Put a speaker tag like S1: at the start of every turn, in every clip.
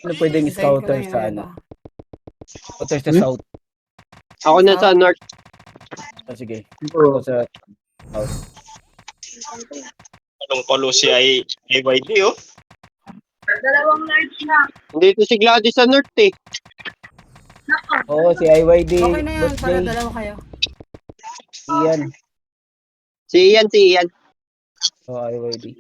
S1: Ano pwedeng
S2: Decide ko
S1: scouter
S2: lang yung
S1: sa
S2: iba.
S1: Scouter sa south.
S3: Ako na sa north.
S1: Oh, sige. Ako sa south.
S4: Anong palo si IYD, oh?
S5: Dalawang large na.
S3: Dito si Gladys sa north eh.
S1: Oo, si IYD.
S2: Okay na yan, para
S1: Birthday.
S2: dalawa kayo.
S1: Iyan.
S3: Si Ian.
S1: Oo, IYD.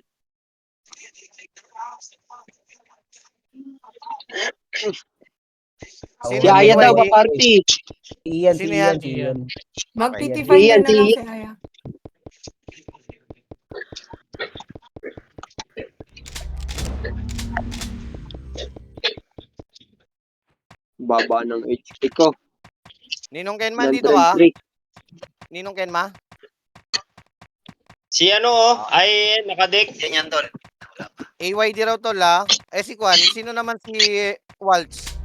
S3: Si Aya daw ka-party.
S1: Iyan,
S6: Sino
S1: si
S6: yan?
S1: Iyan, si Iyan.
S2: Mag-55
S3: Iyan,
S2: na lang
S3: si-
S2: si Aya.
S3: Baba ng HP ko.
S6: Ninong Kenma, dito ka?
S3: 103.
S6: Ninong Kenma?
S4: Si ano, oh, ay nakadek.
S7: Yan tol.
S6: AYD raw tol ah. Eh si Kwan, sino naman si Waltz?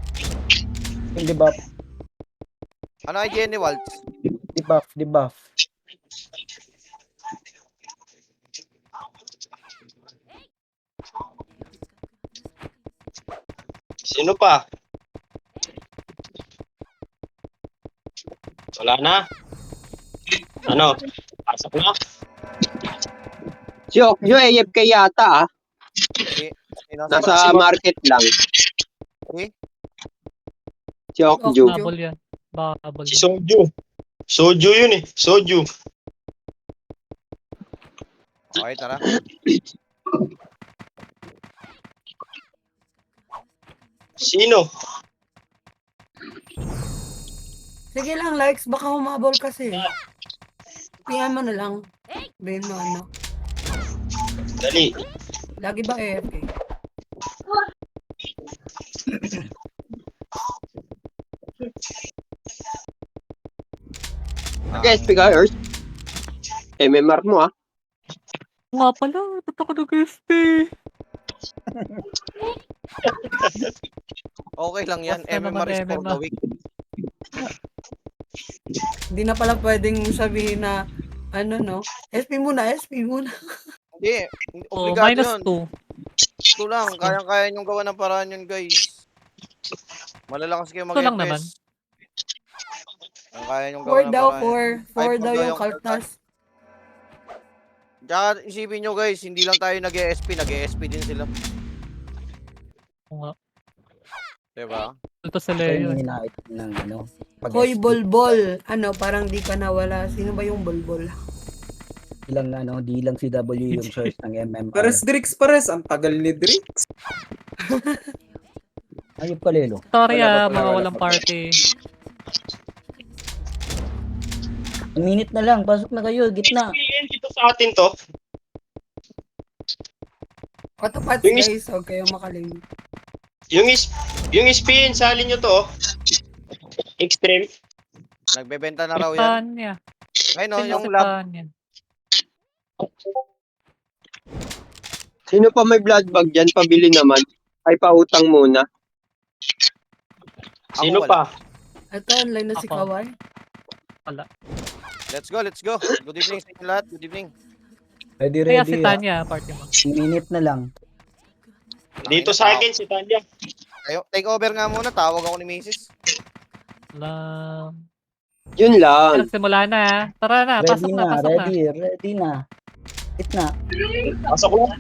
S1: Yung debuff.
S6: Ano IGN ni Waltz?
S1: Debuff.
S4: Sino pa? Wala na. Ano? Pasok na.
S3: Si Okjo AFK yata ah.
S6: Sino?
S3: Nasa market lang.
S6: Eh?
S3: Si Okjo.
S8: Bubble yan. Bubble.
S4: Si Soju. Soju yun eh. Soju.
S6: Okay, tara.
S4: Sino?
S2: Sige lang, likes. Baka humabol kasi. Pihan mo na lang. Bain mo ano.
S4: Dali.
S2: Lagi ba AFK?
S3: Nag-SP ka, Earth? MMR mo ah.
S8: Nga pala, ba't ako nag-FP?
S6: Okay lang yan.
S8: Basta naman
S6: MMR is for the
S8: MMR.
S6: week.
S2: Hindi na pala pwedeng sabihin na ano no. SP muna.
S6: Hindi.
S8: Oh,
S6: Obligado
S8: minus
S6: yun.
S8: 2.
S6: Ito lang. Kaya niyong gawa ng paraan yun, guys. Malalakas kayo
S8: Ito lang naman.
S6: mag-FPS. Kaya niyong gawa
S2: 4
S6: ng
S2: daw,
S6: paraan.
S2: 4. 4 daw yung Kaltas.
S6: Tsaka isipin nyo guys, hindi lang tayo nag-ESP din sila.
S8: Oo nga.
S6: Diba?
S8: Ito sa
S1: Ito
S8: Leo.
S1: yung hinahit ng ano.
S2: Hoy, Bolbol. Ano, parang di ka nawala. Sino ba yung Bolbol?
S1: Ilang ano, di lang si W yung source ng MMR.
S9: Pares. Ang tagal ni Drix.
S1: Ayop ka, Lelo.
S8: Sorry
S9: Wala pa pala,
S8: mga
S9: wala
S8: walang
S9: pa pala.
S8: party.
S1: Ang minute na lang, pasok na kayo, gitna.
S4: SPN dito sa atin to.
S2: Katapat
S4: Yung
S2: guys, huwag kayong makalim.
S4: Yung SPN, salin nyo to, oh. Extreme.
S6: Nagbebenta na raw yan.
S8: Saan niya?
S6: Ayun no, yung lab.
S8: Yan.
S3: Sino pa may blood bag dyan? Pabili naman. Ay, pautang muna.
S4: Sino
S6: wala.
S4: pa?
S2: Ito, online na si
S8: Ako.
S2: Kawai.
S6: Let's go. Good evening sa inyo lahat. Good evening.
S1: Ready,
S8: Kaya
S1: ready.
S8: si Tanya, party mo.
S1: Minute na lang.
S4: Dito sa akin, si Tanya.
S6: Take over nga muna. Tawag ako ni Mrs.
S8: Lang.
S3: Yun lang.
S8: Nagsimula na. Tara na, pasok na, pasok na.
S1: Ready na. Gitna.
S4: Pasok na.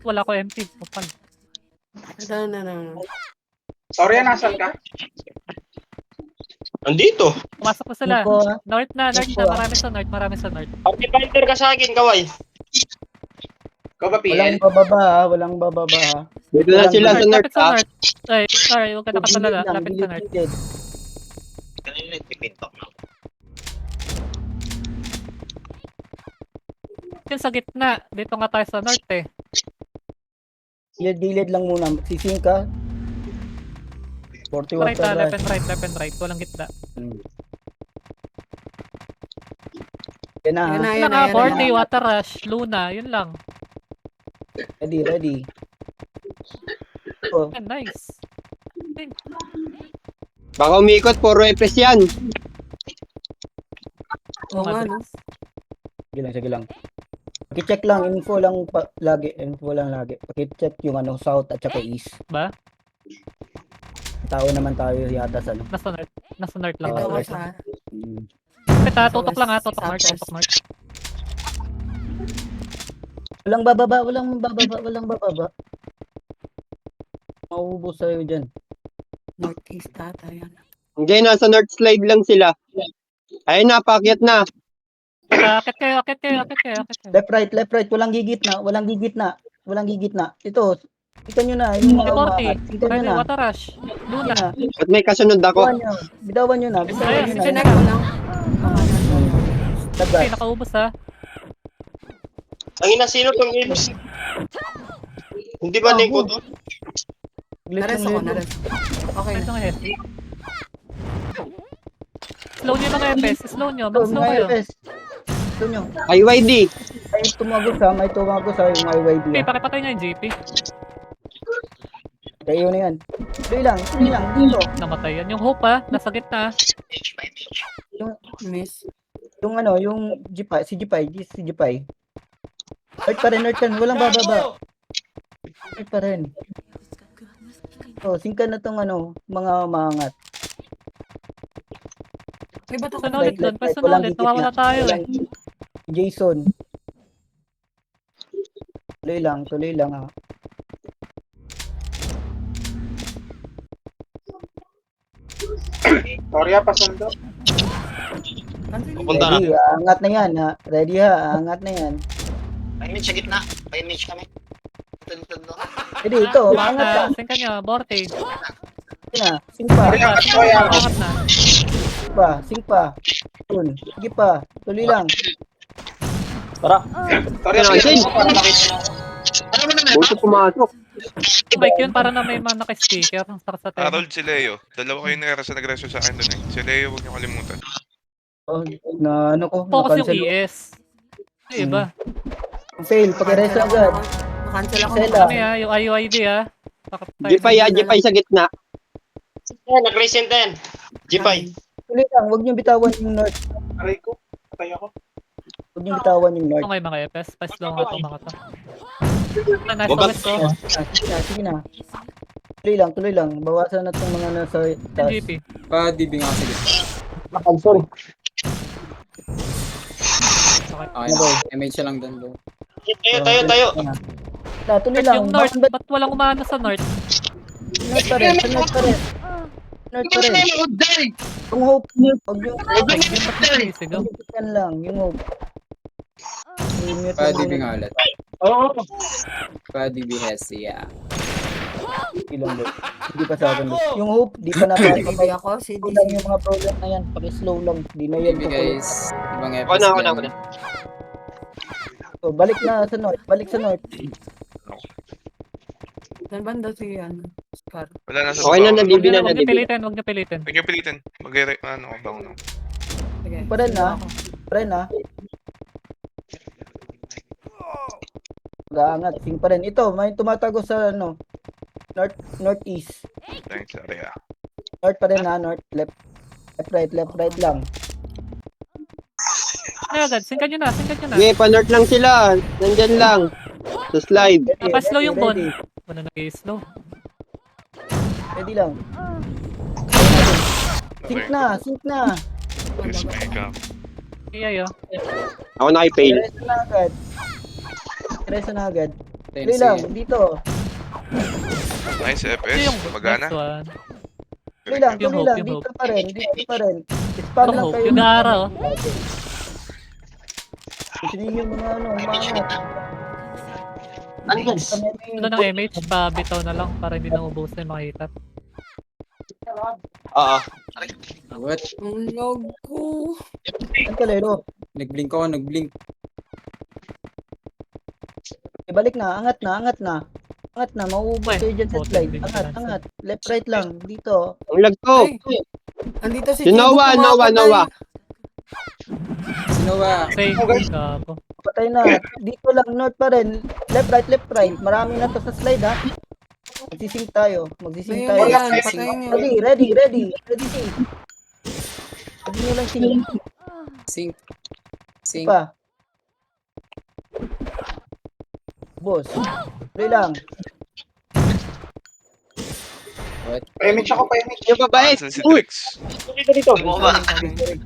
S8: Wala ko MP. Kapal.
S2: Ito na.
S9: Sorry, nasan ka?
S4: Andito.
S8: Pumasok na sila.
S1: Ako, ah.
S8: North na. Marami sa north.
S4: Party fighter ka sa akin, Kaway.
S9: Ikaw ba, PL?
S1: Walang bababa ha.
S3: Dito na sila sa
S8: Lapit
S3: north
S8: sa
S3: ah.
S8: north. Ay, sorry, huwag ka nakatalala. Lapit sa north.
S1: Gilid.
S7: Kanina nagpipintok na.
S8: Yung sa gitna. Dito nga tayo sa north eh.
S1: Gilid lang muna. Sising ka. 40
S8: Right
S1: water
S8: left
S1: rush.
S8: and right. Walang gitna.
S1: Yan na ha.
S8: Yun lang 40 water rush. Luna, yun lang.
S1: Ready. Oh,
S8: Nice.
S3: Baka umikot, puro FS yan.
S2: Oo nga, no?
S1: Sige lang. Paki-check lang, info lang lagi. Paki-check yung ano, south at saka east.
S8: Ba?
S1: Tao naman tayo yata sa ano.
S8: Nasa north lang.
S2: Ito
S1: Oo,
S2: ko
S8: Nasa
S2: sa...
S8: Peta, tutok lang ha. Tutok north.
S2: Southwest.
S8: Tutok north.
S1: Walang bababa. Mauubos sa'yo dyan.
S2: Northeast ata yan.
S3: Hindi, nasa north slide lang sila. Ayun na, paakyat na.
S8: Akit kayo.
S1: Left right, walang gigitna. Ito, tingnan nyo na. Yung mga umaangat. Tingnan nyo
S8: Pwede,
S1: na.
S8: water rush. Luna.
S3: At may kasunod ako.
S1: Bitawan nyo na.
S2: Sinek ko lang.
S8: Okay, nakaubos ha.
S4: Ang ina, sino tong Ibs? Hindi ba Nico to?
S2: Nares ako. Okay
S8: Ito
S2: na.
S8: nga Hesi. Slow nyo mga FS. Slow nyo. Mag-slow kayo.
S1: Ito nyo.
S3: IYD.
S1: May tumagos ha. Yung IYD.
S8: Okay, pakipatay nga yung GP.
S1: Kayo na yan. Tuloy lang. Dito.
S8: Namatay yan. Yung Hope ha. Nasa gitna.
S2: Miss.
S1: Yung ano, yung Jipay. Si Jipay. Earth pa rin. Walang bababa. Earth pa rin. So, singkan na tong ano, mga umangat.
S2: May bato ko.
S8: Sunod doon.
S1: Walang
S8: Sunod.
S1: gigit
S8: Nawawala
S1: na.
S8: tayo eh.
S1: Jason. Tuloy lang ha.
S9: Sorya, pasundo.
S4: Pupunta na.
S1: Ready, angat na yan ha. Ready ha, angat na yan.
S7: Pahimik sa gitna. Pahimik kami. Ito.
S1: Ready, ito, angat na.
S8: Singkan nyo. Vortage.
S1: Sige na, sing pa.
S8: Angat na.
S1: Sing pa. Yun, sige pa. Tuloy lang.
S9: Sorya,
S3: Ano, Shane? Buto pumasok.
S8: Bike yun para na may mga naka-sticker. Sa tema.
S10: Harold, si Leo. Dalawa kayo nagreso sa akin dun eh. Si Leo, huwag niyo kalimutan.
S1: Oh, na ano ko,
S8: Focus yung
S1: na-cancel.
S8: ES. Ay, iba.
S1: Fail, pag-reso agad.
S2: Nakancel ako.
S1: Cancel
S8: Kami ha. Yung IUID ha.
S3: Jipay sa gitna.
S4: Nag-resent din. Jipay.
S1: Tuloy lang, huwag niyo bitawan yung north.
S9: Aray ko. Patay ako.
S1: Huwag niyo bitawan yung north.
S8: Ito ngayon mga FS. Pa-slow nga ito mga to. Nice
S4: Baba.
S8: na west ko.
S1: Sige na. Tuloy lang. Bawasan na itong mga nasa taas.
S8: GP.
S9: Pa-DB nga sige.
S3: Sorry.
S9: Okay na. MH lang doon bro.
S4: Tayo.
S1: Tuloy lang.
S8: Yung north. Ba't walang umano sa north?
S1: North pa rin. Yung hope. Huwag yung
S8: Sigaw.
S1: yan lang. Yung hope.
S9: Pa-DB nga ulit.
S4: Oo.
S9: Pa-DB Hesi, yeah.
S1: Ilang bro. Hindi pa sa akin. Yung hope, di pa
S2: Hindi
S1: napapatay.
S2: ako. Si
S1: Slow lang yung mga problem na yan. Paki-slow lang. Di na yan.
S9: DB guys. Ibang FS
S3: Ako na.
S9: dyan.
S1: So, balik na sa north.
S2: Saan banda si ano? Scar.
S10: Wala na sa
S3: Okay na,
S10: baba.
S3: nadibi na.
S8: Huwag niyo pilitin.
S10: Huwag niyo pilitin. Ano, bango na.
S2: Sige.
S1: Pa rin na. Mag-aangat. Sing pa rin. Ito, may tumatago sa ano. Northeast.
S10: Thanks, Aria.
S1: North pa rin ha. North, left. Left, right lang.
S8: Ano agad? Singkan nyo na.
S3: Sige, pa-north lang sila. Nandyan lang. Sa slide.
S8: Pa-slow yung bon.
S1: Ready.
S8: Wala nag-slow.
S1: Ready lang. Sync na.
S10: Yes, may ka.
S8: Kaya yun.
S3: Ako naki-fail.
S1: Reso na agad.
S9: Then,
S1: Tuloy lang.
S9: sige.
S1: Dito.
S10: Nice,
S8: Ito
S10: FS.
S8: yung
S10: Magana.
S8: next one.
S1: Tuloy lang.
S8: Yung hope, yung
S1: Dito pa rin. Spam
S8: Yung
S1: lang
S8: hope.
S1: kayo.
S8: Yung araw.
S1: Gusto niyo yung mga ano. Umangat.
S7: Ano yan?
S8: Ito ng MH. Pa-bitaw na lang para hindi na ubusin yung mga hitat.
S4: Oo.
S9: What?
S2: Ang log ko.
S1: Ang kalero.
S9: Nag-blink ako, nag-blink.
S1: Ibalik na. Angat na. Mauubos
S8: Uy,
S1: kayo dyan sa
S8: bote,
S1: slide.
S8: bigyan
S1: Angat.
S8: cancel.
S1: Left, right lang. Dito.
S3: Ang lag to.
S2: Ay. Andito si
S3: Si Noah,
S2: Chibo, pumakatay.
S3: Noah.
S9: Sino ba?
S8: Same. Gago.
S1: Patay na. Dito lang. North pa rin. Left, right. Marami na to sa slide ha. Magsising tayo.
S2: Ayun
S1: tayo.
S2: yan, patayin niyo.
S1: Ready, sing. Sabi nyo lang sing.
S9: Sync. Sync.
S1: Pa. Boss. Tuloy lang.
S5: Premix ako, premix.
S3: Yung babae.
S10: Cancel si Trix.
S7: Dito. Bumaba.
S1: Cancel.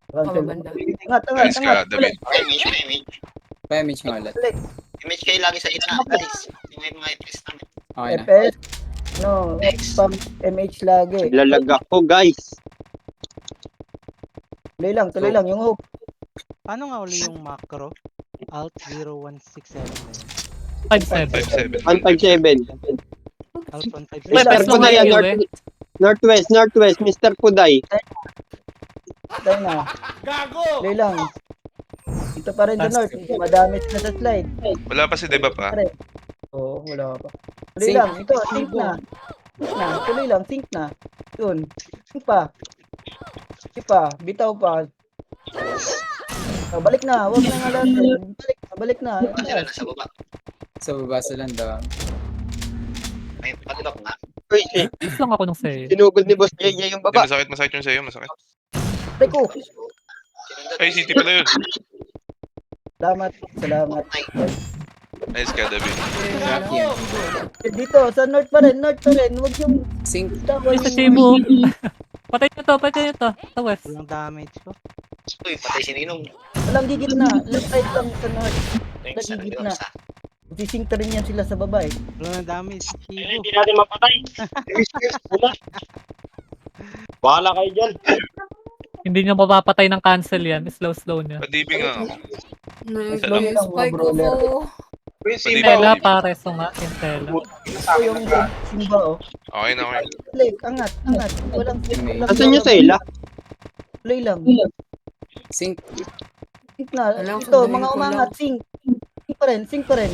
S2: Banda.
S1: Angat, angat,
S10: Nice ka,
S1: angat.
S10: David.
S7: Image.
S9: Pa-image nga ulit.
S7: Image kayo lagi sa gitna, guys. Yung may mga itis namin.
S9: Okay na.
S1: FS. No, spam MH lagi.
S3: Lalag ako, guys.
S1: Tuloy lang, yung hope.
S11: Paano nga uli yung macro? Alt 0167 na yun.
S8: 5-7.
S3: 157.
S11: Alt 157.
S1: Wait,
S3: Mr.
S8: Mas
S3: Puday,
S8: lumayo,
S3: Northwest, Mr. Puday.
S1: Tayo na. Tuloy lang. Dito pa rin sa north. Madami sila sa slide.
S10: Wala pa si Deba pa.
S1: Oo, wala pa. Tuloy
S9: Sync.
S1: lang. Ito, sync na. Tuloy lang, sync na. Yun. Sync pa. Sync pa. Bitaw pa. Oh, balik na. Huwag na nga natin. Balik na.
S7: Sila na sa baba.
S9: Sa baba sila daw.
S7: May patibak na.
S3: Uy,
S8: Miss lang ako nung sa'yo.
S3: sinugod ni Boss JJ yung
S10: Hindi,
S3: baba.
S10: masakit yung sa'yo, masakit.
S1: Balik ko.
S10: Ay, City pala yun.
S1: Salamat.
S10: Nice ka, David.
S9: Rocky.
S1: Dito, sa north pa rin. Huwag yung
S9: Sync.
S8: Ay, sa Cebu. Patay nyo to. Sa west.
S11: Walang damage ko.
S7: Uy, patay si Ninong.
S1: walang gigit na. Left side lang sa north.
S7: Thanks,
S1: Nagigit
S7: ano,
S1: na. Sisingta rin yan sila sa babae.
S11: Walang damage. Chibo.
S4: natin mapatay. Bahala kayo dyan.
S8: Hindi nyo mapapatay ng cancel yan. Slow niya.
S10: Padibing nga ako.
S2: Nag-spike ako.
S8: Intela, pareso nga. Intela.
S1: Ito yung simba, oh.
S10: Okay na, okay.
S1: Balik, angat. Walang
S3: Asan yung Sela?
S1: Tuloy lang.
S9: Sync.
S1: Sync na.
S2: Alam,
S1: Ito,
S2: sandali
S1: mga
S2: ko
S1: umangat. Sync. Sync pa rin.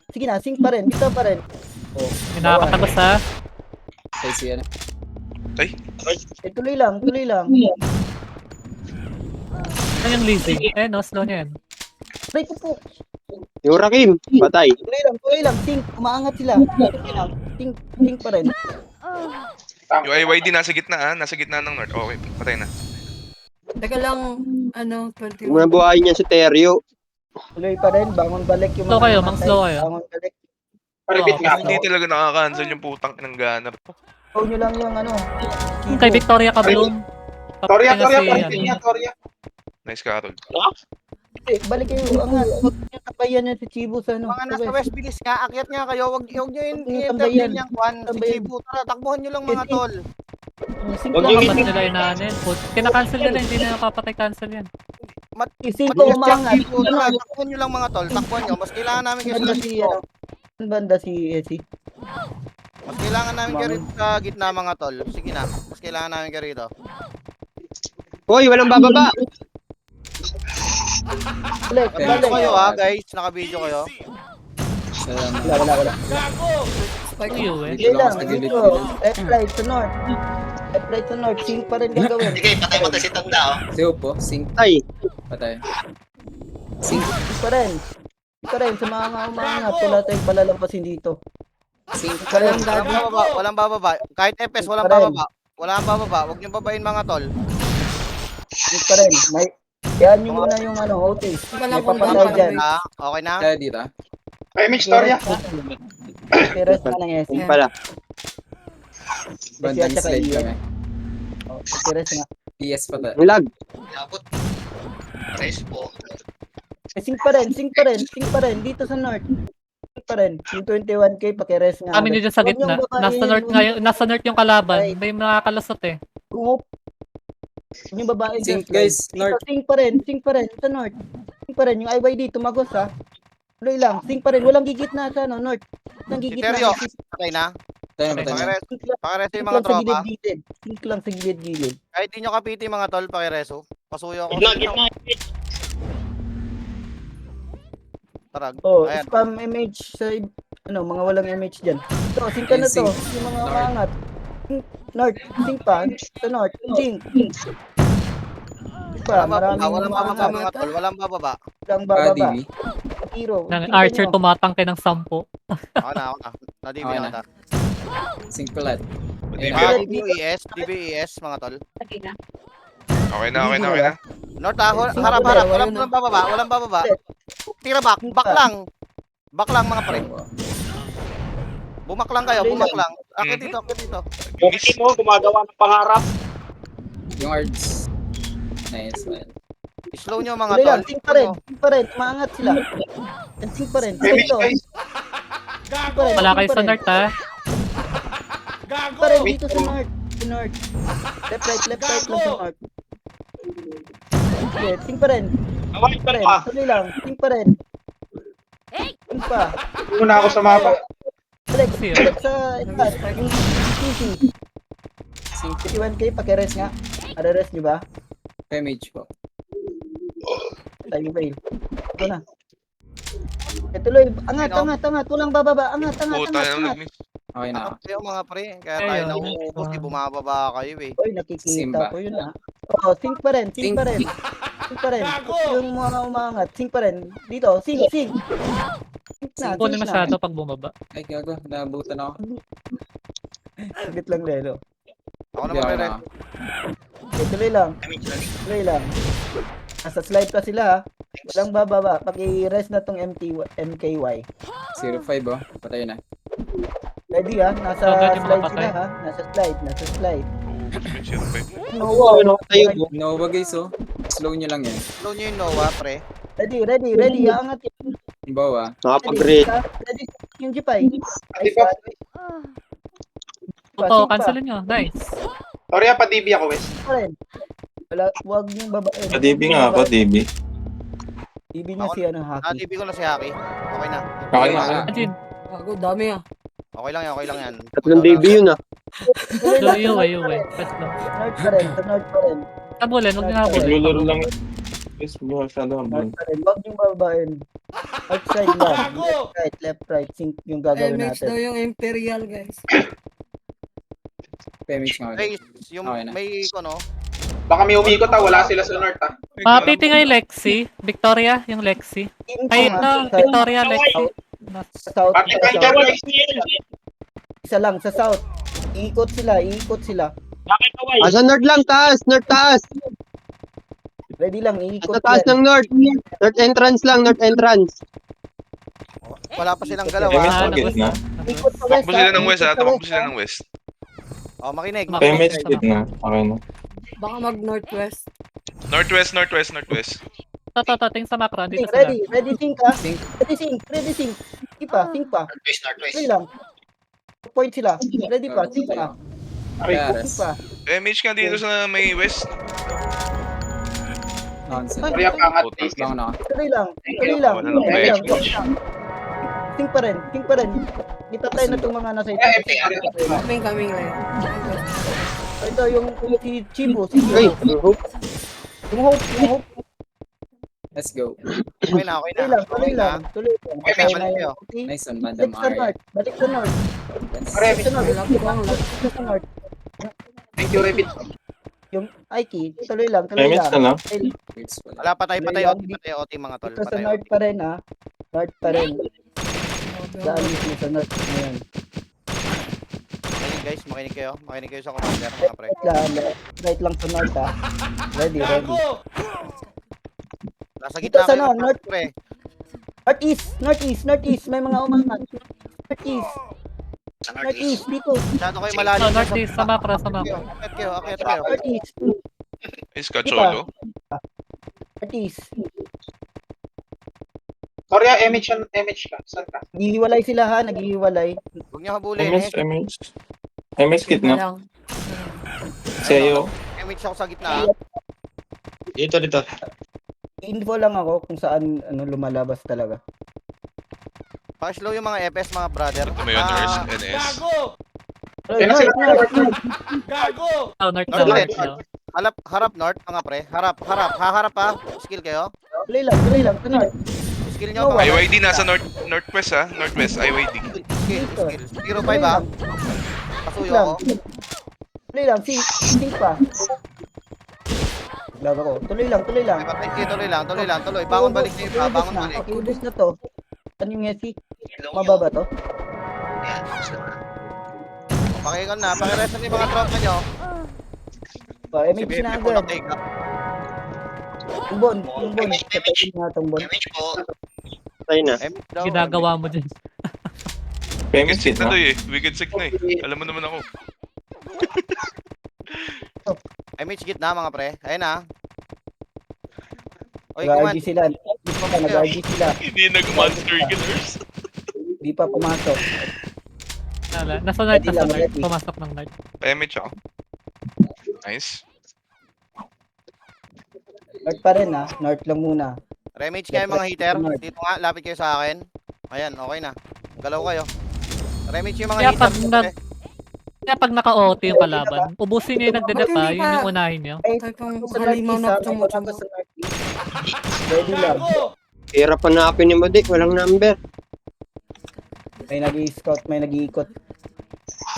S1: Sige na, sync pa rin. Dito pa rin.
S8: May nakakatagos ha.
S9: Ay, siya na.
S1: Tuloy lang.
S8: Ano yung leasing? No, slow niya yan.
S1: Try ko po.
S3: Yung Rakim, patay.
S1: Tuloy lang. Sync. Umaangat sila. Tuloy lang. Sync pa rin.
S10: Yung IYD nasa gitna, ha? Nasa gitna ng north. Okay, patay na.
S2: Teka lang, 21.
S3: Yung buhay niya si Terrio.
S1: Tuloy pa rin. Bangon balik yung
S8: Slow kayo,
S1: namatay.
S8: slow kayo.
S1: Bangon balik.
S10: Hindi talaga nakaka-cancel yung putang ng ganap.
S1: Show nyo lang yung ano.
S8: Yung kay Victoria Cabron.
S5: Torya,
S8: Torya.
S10: Nice ka, Carol.
S1: Balik kayo. Angat. Huwag nyo tabayan yan si Chibo sa ano.
S6: Mga nasa west, bilis nga. Akyat nga kayo. Huwag nyo
S1: Tambayan.
S6: i-entertain yung kwan. Si
S1: Tambayan.
S6: Cebu. Tara, takbuhan nyo lang mga tol.
S1: Sync
S4: Huwag
S1: lang.
S4: yung
S8: Dapat nila inaanin. Kina-cancel nila, hindi na napapatay cancel yan.
S1: Sync
S6: Matigas
S1: ko
S6: yung
S1: umangat.
S6: Cebu. Tara, takbuhan nyo lang mga tol. Takbuhan nyo. Mas kailangan namin kayo
S1: Banda
S6: sa
S1: si
S6: dito.
S1: ano. Banda si Esi.
S6: Mas kailangan namin kayo rito sa gitna mga tol. Sige na. Mas kailangan namin kayo rito.
S3: Hoy, walang bababa.
S1: Balik.
S6: Naka-video kayo ha guys. Naka-video kayo.
S9: Salamat.
S1: Wala.
S2: Spike
S8: Iyo eh.
S1: Hindi lang.
S9: Sa gilid,
S1: Dito. Left right to north. Left right to north. Sync pa rin gagawin.
S7: Sige, patay si Tanda, oh.
S9: Si Upo. Sync.
S3: Ay,
S9: Patay. Sync.
S1: Sync pa rin. Sync pa rin. Sa mga umangat. Wala tayong palalampasin dito.
S9: Sync.
S1: Pa rin.
S6: Walang bababa. Kahit FS, walang bababa. Walang bababa. Huwag nyo babain mga tol.
S1: Sync pa rin. Yan yung muna yung ano. OT.
S2: Teka
S1: May
S2: lang kung
S1: papatay
S2: dapat.
S1: dyan.
S6: Ha? Okay na?
S9: Kaya dito.
S5: Premix, Torya.
S1: Peres na ng Esi.
S3: yun pala.
S9: Bandang
S1: Esi at saka
S9: slide
S1: Ian.
S9: kami.
S1: Peres nga.
S9: PS patay.
S3: Ang lag.
S7: Inabot. Pares po.
S1: Sync pa rin. Dito sa north. Sync pa rin. Yung 21k pakires nga.
S8: Kami nyo dyan sa
S1: Huwag
S8: gitna.
S1: niyong babayin
S8: Nasa north
S1: yung-
S8: ngayon. Nasa north yung kalaban. May nakakalusot eh.
S1: Kung yung babae
S9: Sync
S1: dyan,
S9: guys. North.
S1: Sync pa rin sa north. Sync pa rin yung IYD tumagos ha. Tuloy lang, sync pa rin. Walang gigitna sa ano, north. Walang
S6: Si
S1: gigitna.
S6: Terrio. Patay na?
S9: Tayo na, patay na.
S6: Pakireso
S1: Sync
S6: yung mga
S1: lang sa
S6: tropa.
S1: gilid-gilid. Sync lang sa gilid-gilid.
S6: Kahit di nyo kapiti mga tol, pakireso. Pasuyo ako.
S4: Gitna.
S6: Tarag.
S1: Oh,
S6: Ayan.
S1: spam image sa ano, mga walang image dyan. So, sync ka na to. Yung mga
S9: North.
S1: umangat. North, sync pa. Sa north, sync. Pa, maraming
S6: Walang bababa
S1: umangat.
S6: mga tol. Walang bababa.
S1: Walang
S9: Ah,
S1: bababa.
S9: DB.
S1: Hero.
S8: Nang
S1: sync ka
S8: Archer
S1: nyo.
S8: tumatangke ng 10.
S6: Ako na. Na-DB
S9: Okay
S6: na
S9: na.
S6: ta.
S9: Sync pala.
S10: Padibing
S6: Ah,
S10: ako.
S6: DBES mga tol.
S10: Okay na.
S6: North harap. Walang bababa. Tira back. Back lang. Back lang mga pre. Bumak lang kayo, bumak lang. Akit dito, akit dito.
S10: Miss.
S4: mo, gumagawa ng pangarap.
S9: Yung arts. Nice man.
S6: Slow nyo mga
S1: Tuloy lang,
S6: tol.
S1: sing pa rin. Sing pa rin. Umaangat sila. And sing pa rin.
S5: PMH
S1: Dito.
S5: guys.
S1: Sing pa rin.
S8: Wala
S1: sing
S8: kayo
S1: pa
S8: sa
S1: rin.
S8: north ha.
S1: Sing pa rin dito sa north. Sa north. Left, right lang sa north. Okay, sing pa rin.
S4: Away
S1: Sing
S4: pa
S1: pa rin.
S4: pa.
S1: Tuloy lang. Sing pa rin. Sing pa.
S5: Una ako sa mapa.
S1: Alex,
S8: Sino?
S1: Alex sa itas. Yung CC. 51k, paki-rest nga. Are-rest nyo ba?
S9: PMH po.
S1: Tayo fail. Ito na. Eh, tuloy. Angat, angat, angat. Walang bababa. Angat, angat,
S10: Puta
S1: angat,
S10: na
S1: angat.
S10: nag-miss.
S9: Okay na.
S6: Kayo mga pre. Kaya
S8: Ayun.
S6: tayo nauubos, di bumababa kayo eh.
S1: Oy, nakikita
S9: Simba.
S1: ko yun ah. Oh, sing pa rin, sing
S9: Sing.
S1: pa rin. Sing pa rin. Yung mga umangat, sing pa rin. Dito, sing, sing. Sing na,
S8: Kunin
S1: sing na.
S8: masyado pag bumaba.
S9: Ay, gago. Nabutan ako.
S1: Saglit lang, Lelo.
S6: Ako
S9: Hindi,
S6: naman
S9: okay
S6: pre.
S9: na.
S1: Okay, tuloy lang. Tuloy lang. Nasa slide pa sila ah. Walang bababa. Pag-i-rest na tong MKY.
S9: 05 oh. Patay na.
S1: Ready ah. Nasa
S8: So, doon yung mga
S1: slide
S8: patay.
S1: sila ha. Nasa slide, nasa slide.
S10: Zero five.
S3: Oo, ano tayo po.
S9: Nova guys oh. Slow nyo lang yan.
S6: Slow nyo yung Noah pre.
S1: Ready, ready, ready. Angat yun.
S9: Yung bawa.
S3: Nakapag-read.
S1: Ready, yung Jipay.
S5: Adi pa.
S8: Ito, cancelin nyo. Nice.
S5: Torya, pa-DB ako, Wes.
S1: Wala, wag yung babae.
S12: DB nga ako, DB.
S1: DB niya si ano, Haki.
S6: Nalibi ko na si Haki. Okay na.
S12: Okay na.
S8: Ajin.
S2: Gago, dami ah.
S6: Okay lang yan, okay lang yan.
S3: Tatlong DB yun ah.
S8: Do uwe. Best lang.
S1: North pa rin, sa north pa rin.
S8: Tabulan, huwag nyo nga
S12: Maglularo lang. Yes, masyado habang.
S1: North pa rin. Wag yung babaen. Outside lang. Left, right. Sync yung gagawin
S2: MX daw
S1: natin.
S2: yung Imperial, guys.
S9: PMH nga ulit.
S6: Guys, yung
S9: Okay na.
S6: may ano,
S5: Baka may umikot wala sila sa north ah.
S8: Mapiti nga yung Lexi. Victoria, yung Lexi. Ay, no, Victoria, Lexi.
S1: Sa south.
S5: Pati
S1: Sa
S5: pa
S1: south.
S5: dyan, guys.
S1: Isa lang, sa south. Iikot sila, iikot sila.
S3: Ah, sa north lang, taas, north taas.
S1: Ready lang, iikot
S3: Sa taas
S1: yan.
S3: ng north. North entrance lang, north entrance.
S6: wala pa silang galaw
S12: PMH
S6: ah.
S12: sa gitna.
S1: Ikot sa west.
S10: Takbo sila ng
S1: ha?
S10: west
S1: Ikot
S10: ha.
S1: sa
S10: Takbo
S1: west,
S10: sila
S1: ha?
S10: ng west.
S6: Oh, makinig.
S12: PMH gitna. Okay na.
S2: Baka mag-northwest.
S10: Northwest, northwest, northwest.
S8: Ito, ting sa macro. Dito sila.
S1: Ready, ready sync ha?
S9: Sync.
S1: Ready sync, ready sync. Sync pa, sync pa.
S7: Northwest, northwest.
S1: Ready lang. Point sila. Ready pa, sync pa.
S9: Yares.
S1: Sync pa.
S10: MH nga dito sa may west.
S9: Nonsense.
S5: Torya, pangat.
S9: Bangon na ako.
S1: Tuloy lang, tuloy lang.
S10: Wala nang
S1: Tuloy lang,
S10: match.
S1: tuloy lang. Sync pa rin, sync pa rin. Itatay na itong mga nasa ito.
S2: Coming lang.
S1: Ito yung si Chibo, si
S3: Ay,
S1: Chibo. Yung hope.
S9: Let's go.
S6: Okay na, okay na.
S1: Tuloy lang, tuloy
S6: Okay na.
S1: lang. Tuloy lang.
S6: Okay,
S1: Patay na
S6: balik
S1: yun. Okay?
S9: Nice one, Madam
S1: Balik sa
S9: Arya.
S1: north, balik sa north.
S9: Yes.
S1: Balik sa north, balik sa north.
S5: Thank you, Revit.
S1: Yung Aiki, tuloy lang, tuloy
S12: PMH
S1: lang.
S12: ka lang.
S9: Wait, wala.
S6: Wala, patay,
S1: Tuloy lang.
S6: OT mga tol.
S1: Ito sa
S6: Patay,
S1: north
S6: OT.
S1: pa rin ha. North pa rin. Daan mo sa north ngayon.
S6: Makinig guys, makinig kayo sa commander mga pre.
S1: Right lang sa north ha. Ready, ready.
S6: Nasa
S1: Dito
S6: gitna
S1: sa
S6: kayo
S1: north.
S6: pre.
S1: Northeast. May mga umangat. Northeast.
S7: Sa northeast.
S1: Dito.
S6: Masyado kayo malalim.
S8: Oh, northeast, sa macro.
S6: Akit kayo.
S1: Northeast.
S10: Is Kacholo.
S1: Northeast.
S5: Torya, MH ka. Saan ka?
S1: Naghihiwalay sila ha. Naghihiwalay.
S6: Huwag niyo habulin.
S12: MH. MH gitna.
S2: lang.
S12: Sa'yo.
S6: MH ako sa gitna.
S3: Dito.
S1: Info lang ako kung saan lumalabas talaga.
S6: Pa-slow yung mga FS mga brother.
S10: Ito mo yun, NS.
S5: Yan na sila.
S8: Oh, north
S6: North
S8: na.
S6: ulit. Harap north mga pre. Haharap ha. Skill kayo.
S1: Tuloy lang. Sa north.
S6: Skill nyo mga
S10: IYD nasa northwest ha. Northwest, IYD.
S6: Skill. 05 ha. Pasuyo ako.
S1: Tuloy lang. Sing pa. Lago ko. Tuloy lang.
S6: Tuloy lang. Bangon balik niyo pa. Bangon balik.
S1: Ubus na to. Ano yung Yesi? Mababa to?
S7: Yan, gusto na.
S6: Pakinggan na. Pakiresan yung mga tropa nyo. Si
S1: MH
S6: Baby
S1: na
S6: po
S1: agad.
S6: take up.
S1: Tumbon. Katayin na tumbon.
S7: MH po.
S3: Patay na.
S6: MH daw.
S8: Ginagawa mo dyan.
S10: Wicked
S12: MH
S10: sick
S12: kit
S10: na
S12: na.
S10: to eh. Wicked sick na eh. Alam mo naman ako.
S6: MH gitna mga pre. Ayun na. Oy, command.
S1: Nag-RG sila. Nag-RG sila.
S10: Hindi nag-monster killers.
S1: Di pa pumasok.
S8: Nasa night,
S1: Ready
S8: nasa
S1: lang,
S8: night.
S1: ready.
S8: Pumasok ng night.
S10: MH ako. Nice.
S1: North pa rin North lang muna.
S6: Remage kayo mga hitter. Dito nga, lapit kayo sa akin. Ayan, okay na. Galaw kayo. Remage yung mga
S8: Kaya
S6: hitter.
S8: pag Kaya pag naka-OT yung kalaban, ubusin niyo yung nagdedepa, yun yung unahin niyo.
S2: Patay kang
S1: Sa
S2: halimaw na
S1: Northeast, may
S2: tumutubo.
S1: patapos sa Northeast. Ready lang.
S3: Hirap hanapin ni Madik, walang number.
S1: May nag-i-scout, may nag-iikot.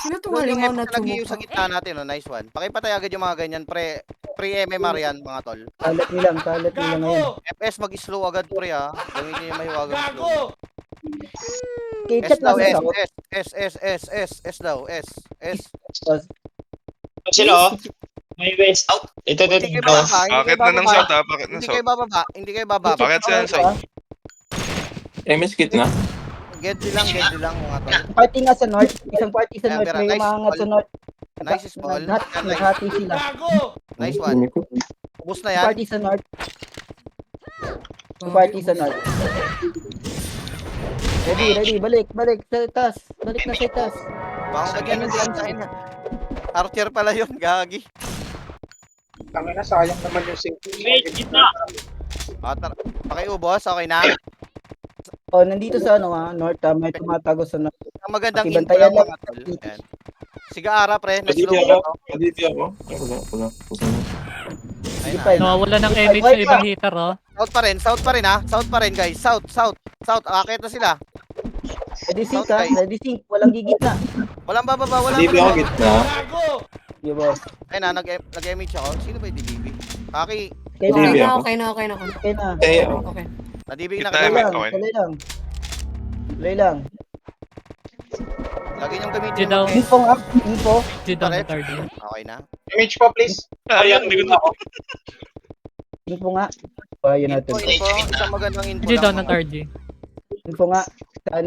S2: Sino itong
S6: Yung
S2: halimaw na
S6: lagi yung sa
S2: tumutubo?
S6: gitna natin, oh, nice one. Pakipatay agad yung mga ganyan, pre-MMR yan, mga tol.
S1: Kalat nila ngayon.
S6: FS mag-slow agad, pre, ha. Gamitin yung mahiwagang slow. S
S1: K-chat
S6: daw,
S1: lang
S6: S,
S1: sa
S6: S daw, S.
S4: Sino? May west. Ito,
S6: Hindi kayo bababa,
S10: Bakit na ng south ha? Bakit na
S6: Hindi
S10: south?
S6: kayo bababa, hindi kayo bababa.
S10: Bakit sa south?
S12: MH kit na.
S6: Get lang, mga tol.
S1: Party nga sa North. Isang party sa North.
S6: Pera,
S1: May
S6: nice
S1: umaangat sa
S6: ball.
S1: North.
S6: Nice is ball.
S1: Naghati sila.
S6: Nice one.
S12: Dumi ko.
S6: Ubus na yan.
S1: Party sa North. Party sa North. Ready. Balik sa taas. Balik na sa taas.
S6: Baka lagyan ng dyan sa akin. Archer pala yun, gagi.
S5: Tangin na, sayang naman yung sync.
S6: Pakiubos, okay na.
S1: Oh, nandito sa North. May tumatago sa North.
S6: Ang magandang info
S1: Pakibantayan
S6: lang
S1: lang.
S6: mga tol. Yan. Siga Ara, pre.
S12: Paditi
S6: Na-slow
S12: ako.
S6: ko.
S12: Paditi ako. Ay, wala. Pusa na.
S6: Ayun na.
S1: Sige,
S8: Nawawala ng MH yung ibang hitter, oh.
S6: South pa rin ha. South pa rin guys. South. Akit na sila.
S1: Ready sync ha. Ready sync. Walang gigit na.
S6: Walang bababa, walang
S12: Paditi ako
S6: bababa.
S12: gitna.
S1: Yo, boss.
S6: Ayun na, nag-MH ako. Sino ba yung DDB? Kaki,
S1: Okay
S12: Ready
S1: na.
S12: ako.
S2: Okay na.
S1: Okay na.
S12: Eh,
S2: Okay.
S6: na-DB na
S10: Kita
S6: kayo.
S10: MH.
S1: Tuloy lang.
S10: Okay.
S1: Tuloy lang.
S6: Lagi niyong gamitin
S8: G daw.
S6: yung
S1: Info nga. Info.
S8: G down na third.
S6: Okay na.
S5: Image po, please.
S10: Sayang, hindi ko na.
S1: Info nga. Ayun natin.
S6: Info. Isang magandang info
S8: G down
S6: lang.
S8: na third G.
S1: Info nga.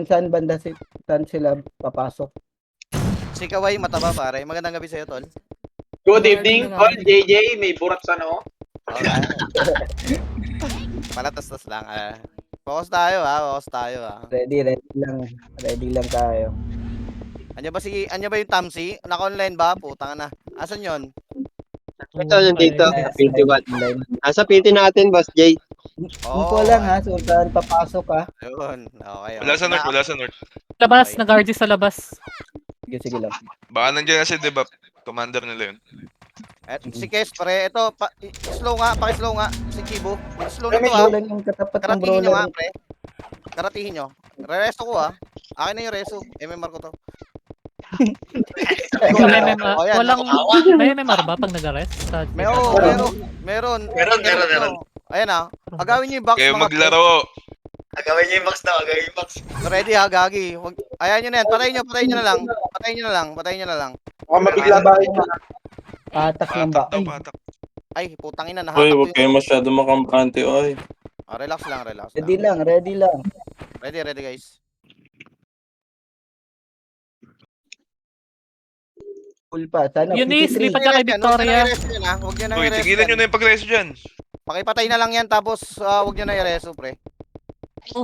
S1: Saan banda saan sila papasok?
S6: Si Kawai mataba pare. Magandang gabi sa'yo, tol.
S5: Good evening, all. JJ, may burat sa no?
S6: Okay. Palatas-tas lang. Focus tayo ha.
S1: Ready lang tayo.
S6: Anya ba yung Tamsi? Naka-online ba? Putang na. Asan yon?
S3: Ito, nandito. PT1. Nasa PT natin, Boss Jay.
S1: Info lang ha. So saan papasok ha.
S6: Ayun. Okay.
S10: Wala sa north.
S8: Labas, nag-RG sa labas.
S1: Sige lang.
S10: Baka nandiyan na si Debap. Commander nila yun.
S6: Si Kes, pre. Ito, slow nga. Paki-slow nga. Si Chibo. Slow na to
S1: Ito
S6: ha.
S1: lang yung katapat ng
S6: Karatihin nyo nga,
S1: brawler.
S6: pre. Karatihin nyo. Resto ko ha. Akin na yung reso. MMR ko to.
S8: MMR.
S6: Oh, yan.
S8: May MMR ba pag nag-arrest?
S6: Meron.
S7: Meron.
S6: Ayan ha. Agawin nyo yung box
S10: Kayo
S6: mga
S10: maglaro.
S7: Agawin niyo yung box daw, agawin yung box.
S6: Ready ha, gagi. Ayan nyo na yan. Patayin nyo na lang.
S5: Baka mabigla bahay na.
S1: Patak lang ba?
S10: Patak daw, patak.
S6: Ay, putang ina.
S12: Uy,
S6: Nahatak
S12: huwag kayo masyado makampante, oy.
S6: Relax lang.
S1: Ready lang.
S6: Ready guys.
S1: Full pa. Sana
S8: Eunice,
S1: 53.
S8: lipat ka kay Victoria.
S6: Huwag nyo na
S10: Uy,
S6: i-resto
S10: tigilan nyo na yung pagreso dyan.
S6: Pakipatay na lang yan tapos huwag nyo na i-resto, pre.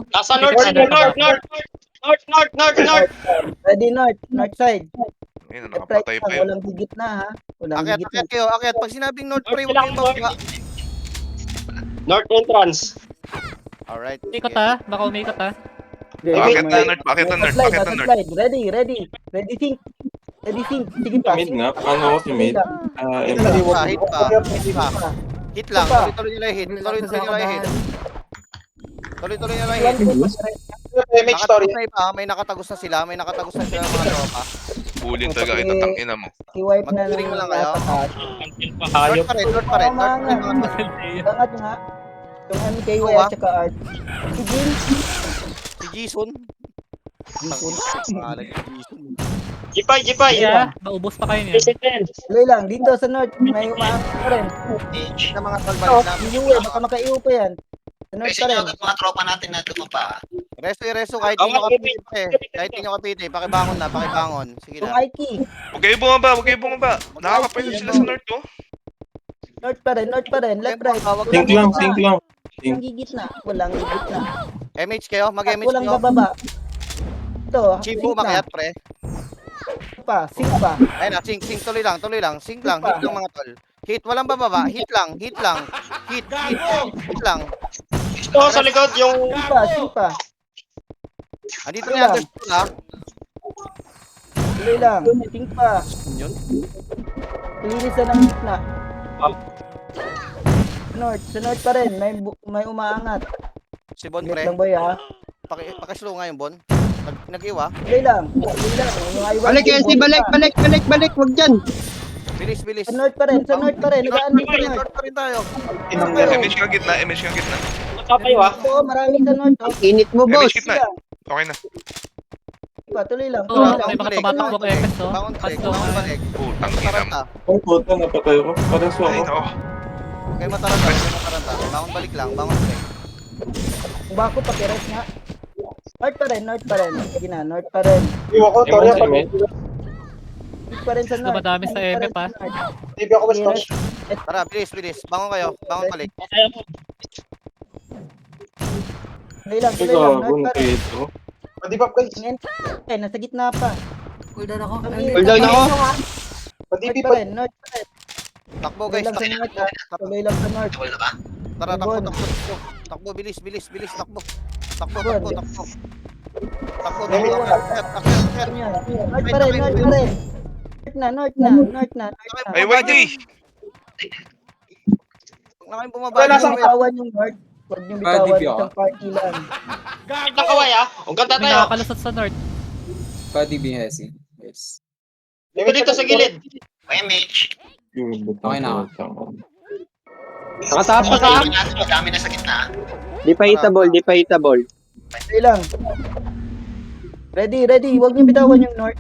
S4: Nasa north.
S1: Ready north side.
S10: Ayun,
S1: Left right
S10: nakapatay pa
S1: lang.
S10: yun.
S1: Walang gigit na ha. Walang
S6: Akyat
S1: gigit na.
S6: kayo. Pag sinabing north, pre, huwag kayong bababa.
S4: North entrance.
S6: Alright.
S8: Umikot ha, baka umikot ha.
S10: Bakit na north? Bakit na north? Bakit na north?
S1: Slide. Ready sync. Sige pa.
S12: Mid nga, paano ako si mid?
S6: Hit pa. Hit lang. Tuloy-tuloy nyo lang hit. Tuloy-tuloy nyo lang hit.
S5: Image story.
S6: May nakatagos na sila ng mga tropa.
S10: Bulin talaga kita, tangina mo.
S1: I-wipe na
S6: Mag-turing mo lang kayo.
S4: Hayop.
S6: North pa rin.
S1: Angat nga. Yung MKY at saka Art. Si Jin.
S6: Si Jason.
S4: Jipay.
S8: Yeah, maubos pa kayo niyan.
S1: Tuloy lang. Dito sa north. May umaangat pa rin.
S6: Sa mga
S1: Oh,
S6: talbay na.
S1: iuwi. Baka makaiuwi pa yan. Sa north
S7: Kasi
S1: pa rin.
S7: agad mga tropa natin na tumapa.
S6: Resto, kahit di nyo kapiti pre. Kahit di nyo kapiti, pakibangon na, pakibangon. Sige
S1: Yung
S6: na.
S1: Aiki.
S10: Huwag kayo bumaba, huwag kayo bumaba. Nakakapilot sila sa north, oh.
S1: North pa rin, north pa rin. Left, right.
S12: Think lang, think lang.
S1: Walang gigitna. Walang gigitna.
S6: MH kayo, mag-MH
S1: Walang
S6: nyo.
S1: bababa. Ito,
S6: Chifu,
S1: sink na.
S6: makiat pre.
S1: Sink pa.
S6: Ayun na, sing, tuloy lang. Sing lang, hit lang mga tol. Hit, walang bababa. Hit lang. Hit lang.
S4: Gusto ko sa likod yung...
S1: Sink pa.
S6: Andito na yung understool ha.
S1: Tuloy lang. Sink pa.
S6: Yun.
S1: Linis na ng gitna. Sa north pa rin. May umaangat.
S6: Si Bon
S1: Ulit
S6: pre.
S1: lang boy ha.
S6: Pakislow nga yung Bon. Nag-iwa.
S1: Tuloy lang. Tuloy lang. Yung I1.
S3: Balik, LC, balik. Huwag dyan.
S6: Bilis.
S1: Sa north pa rin. Nagaan din sa north.
S6: North pa rin tayo.
S10: MH ka gitna, MH ka gitna.
S1: Ito, marami sa north.
S3: Ang init mo, boss.
S10: MH gitna. Okay na.
S1: Tuloy lang.
S8: Oo, may mga tumatakbo kay Ekes, oh.
S6: Bangon balik.
S8: Pasto.
S6: Bangon balik.
S10: Putang ina mo.
S6: Mataranta.
S12: Ay, puta, napatay ko. Pares
S10: Ay,
S12: ako.
S10: nako.
S6: Okay, mataranta. Bangon balik lang. Bangon balik.
S1: Bako pa keres nga. North pa rin. Sige na, north pa rin.
S4: Iwan ko,
S12: Yung sa mid.
S1: North pa rin sa north.
S8: Dumadami sa
S1: North pa rin
S8: MF, ha?
S1: sa north.
S4: TV ako mas
S1: Keres.
S6: Tara, bilis. Bangon kayo. Bangon balik.
S1: Tuloy lang.
S12: Ikaw,
S1: North pa rin.
S12: Gunpito.
S4: Madibap guys.
S1: Nasa gitna pa.
S2: Cooldown ako.
S3: Cooldown ako.
S4: Madibip
S1: North pa rin.
S6: Takbo
S1: Tuloy
S6: guys.
S1: lang sa north. Tuloy lang sa north.
S7: Wala ba?
S6: Tara,
S1: Bon.
S6: takbo. Bilis. Takbo. Takbo.
S1: Bon.
S6: Akyat.
S1: Yan. North pa rin. North na.
S10: Ay, YD!
S6: Huwag na kayong bumaba.
S1: Huwag niyong bitawan yung north. Huwag niyong bitawan
S9: Pwede ba?
S1: isang party lang.
S4: Ang kaway ah. Ang ganda
S8: May
S4: tayo.
S8: nakakalusot sa north.
S9: Pwede BHC. Yes.
S4: Dito dito sa gilid.
S7: MH.
S9: Okay na.
S3: Nakatapas ha.
S7: Madami na sa gitna.
S3: Di pa hitable.
S1: Tuloy lang. Ready. Huwag niyong bitawan yung north.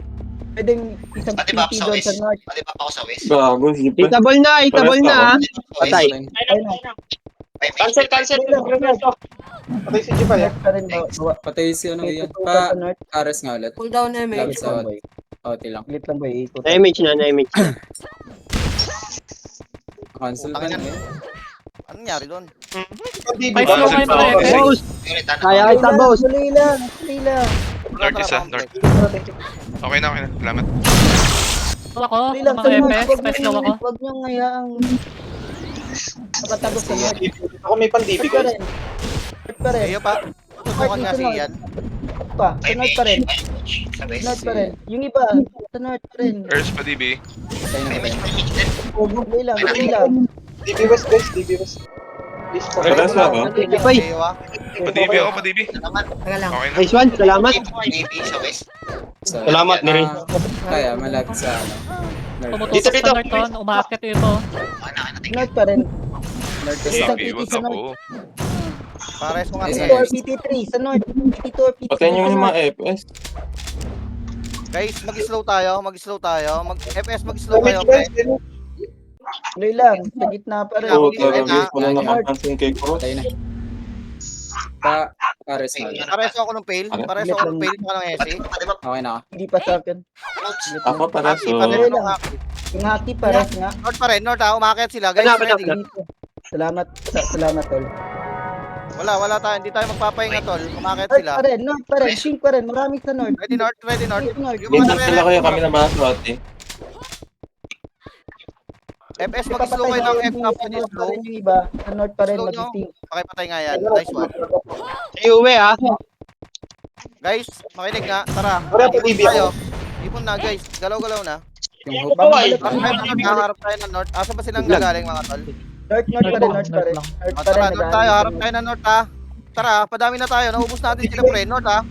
S1: Pwedeng isang
S7: Pati ba ako
S1: PT
S7: sa
S1: doon
S7: west?
S1: sa north.
S7: Pati ba ako sa west?
S12: Gago, hindi pa.
S3: Hitable na ha. Patay.
S1: Ayun na.
S4: Cancel. Patay si Jipay.
S1: North pa rin.
S9: Patay si ano yan.
S1: Ikot sa
S9: Pa,
S1: north.
S9: Ares nga ulit.
S2: Cooldown
S9: Lapit
S2: MH.
S9: sa OT lang.
S1: Ulit lang boy. Ikot.
S3: Na-image na.
S9: Cancel pa na yun.
S6: Anong nangyari doon?
S8: May slow kayo mga Ekes.
S3: Boss, kaya kita, boss.
S1: Tuloy lang.
S10: North isa, north. Okay na. Salamat.
S8: Slow ako,
S1: Tuloy lang.
S8: mga Ekes. May slow ako.
S1: Huwag niyong hayaang makatagos sa north.
S4: Ako may pandibig
S1: North pa
S4: guys.
S1: rin. North pa rin.
S6: Iyo pa. Tutukan nga si Ian.
S1: Sa north pa rin.
S7: Sa west.
S1: North pa rin. Yung iba, sa north pa rin.
S10: Earth pa, DB.
S9: Patay na patay.
S7: MH din.
S1: Tuloy lang.
S4: DB West guys, DB West. Please po.
S12: Ay, last ako.
S3: Ipay.
S6: Iyo ah.
S10: Pa DB ako, pa DB.
S7: Salamat.
S2: Teka lang.
S10: Okay na.
S3: Nice one, salamat.
S7: DB sa west.
S4: Salamat, Neri.
S9: Kaya, malapit sa ano. North.
S4: Dito,
S8: Pumutusok
S4: dito.
S8: sa north, ton. Umaakit ito.
S7: Ano,
S1: North pa rin.
S9: North
S1: Isang
S9: sa
S10: DB,
S1: PT
S10: wag
S1: sa
S10: ako.
S1: north.
S6: Pares mo nga si
S9: Nice
S1: PT4,
S6: Ian.
S1: PT3 sa north. PT2 or PT3
S12: Patayin nyo
S1: sa
S12: yung
S1: north.
S12: mga FS.
S6: Guys, mag-slow tayo. Mag-FS, mag-slow kayo.
S4: Damage guys.
S1: Tuloy lang. Sa gitna pa rin.
S12: Oo,
S6: Ayun na.
S12: talaga. Kung nakapansin kay Cross.
S9: Patay na. Pa, Ares nga ulit.
S6: Pares ako ng fail. Pares ako ng fail. Baka ng SE.
S9: Okay na.
S1: Hindi pa sa akin.
S12: Ako para
S6: Haki pa rin. Anong haki?
S1: Yung haki pares nga.
S6: North pa rin. North ha. Umakit sila. Guys, ready.
S1: Dito. Salamat tol.
S6: Wala tayo. Hindi tayo magpapahinga tol. Umakit
S1: North
S6: sila.
S1: pa rin. North pa rin. Pink pa rin. Marami sa north.
S6: Ready North.
S1: Pink north.
S6: Yung mga
S12: Dito sila kaya kami na baso ate.
S6: FS, mag-slow kayo ng F na po
S1: Sa north pa
S6: slow.
S1: rin yung iba. Sa north pa rin.
S6: Slow nyo.
S1: Mag-pink.
S6: Pakipatay nga yan. Nice one.
S3: Iuwi ha.
S6: Guys, makinig nga. Tara.
S4: Wala pa, DB
S6: tayo. Ipon na guys. Galaw-galaw na.
S9: Yung hook.
S4: Kaway.
S6: Harap tayo ng North. Asa ba silang gagaling mga tol?
S1: North pa rin. North pa rin.
S6: O, tara, North tayo. Harap tayo ng North ha. Tara, padami na tayo. Naubos natin sila pre. North ha.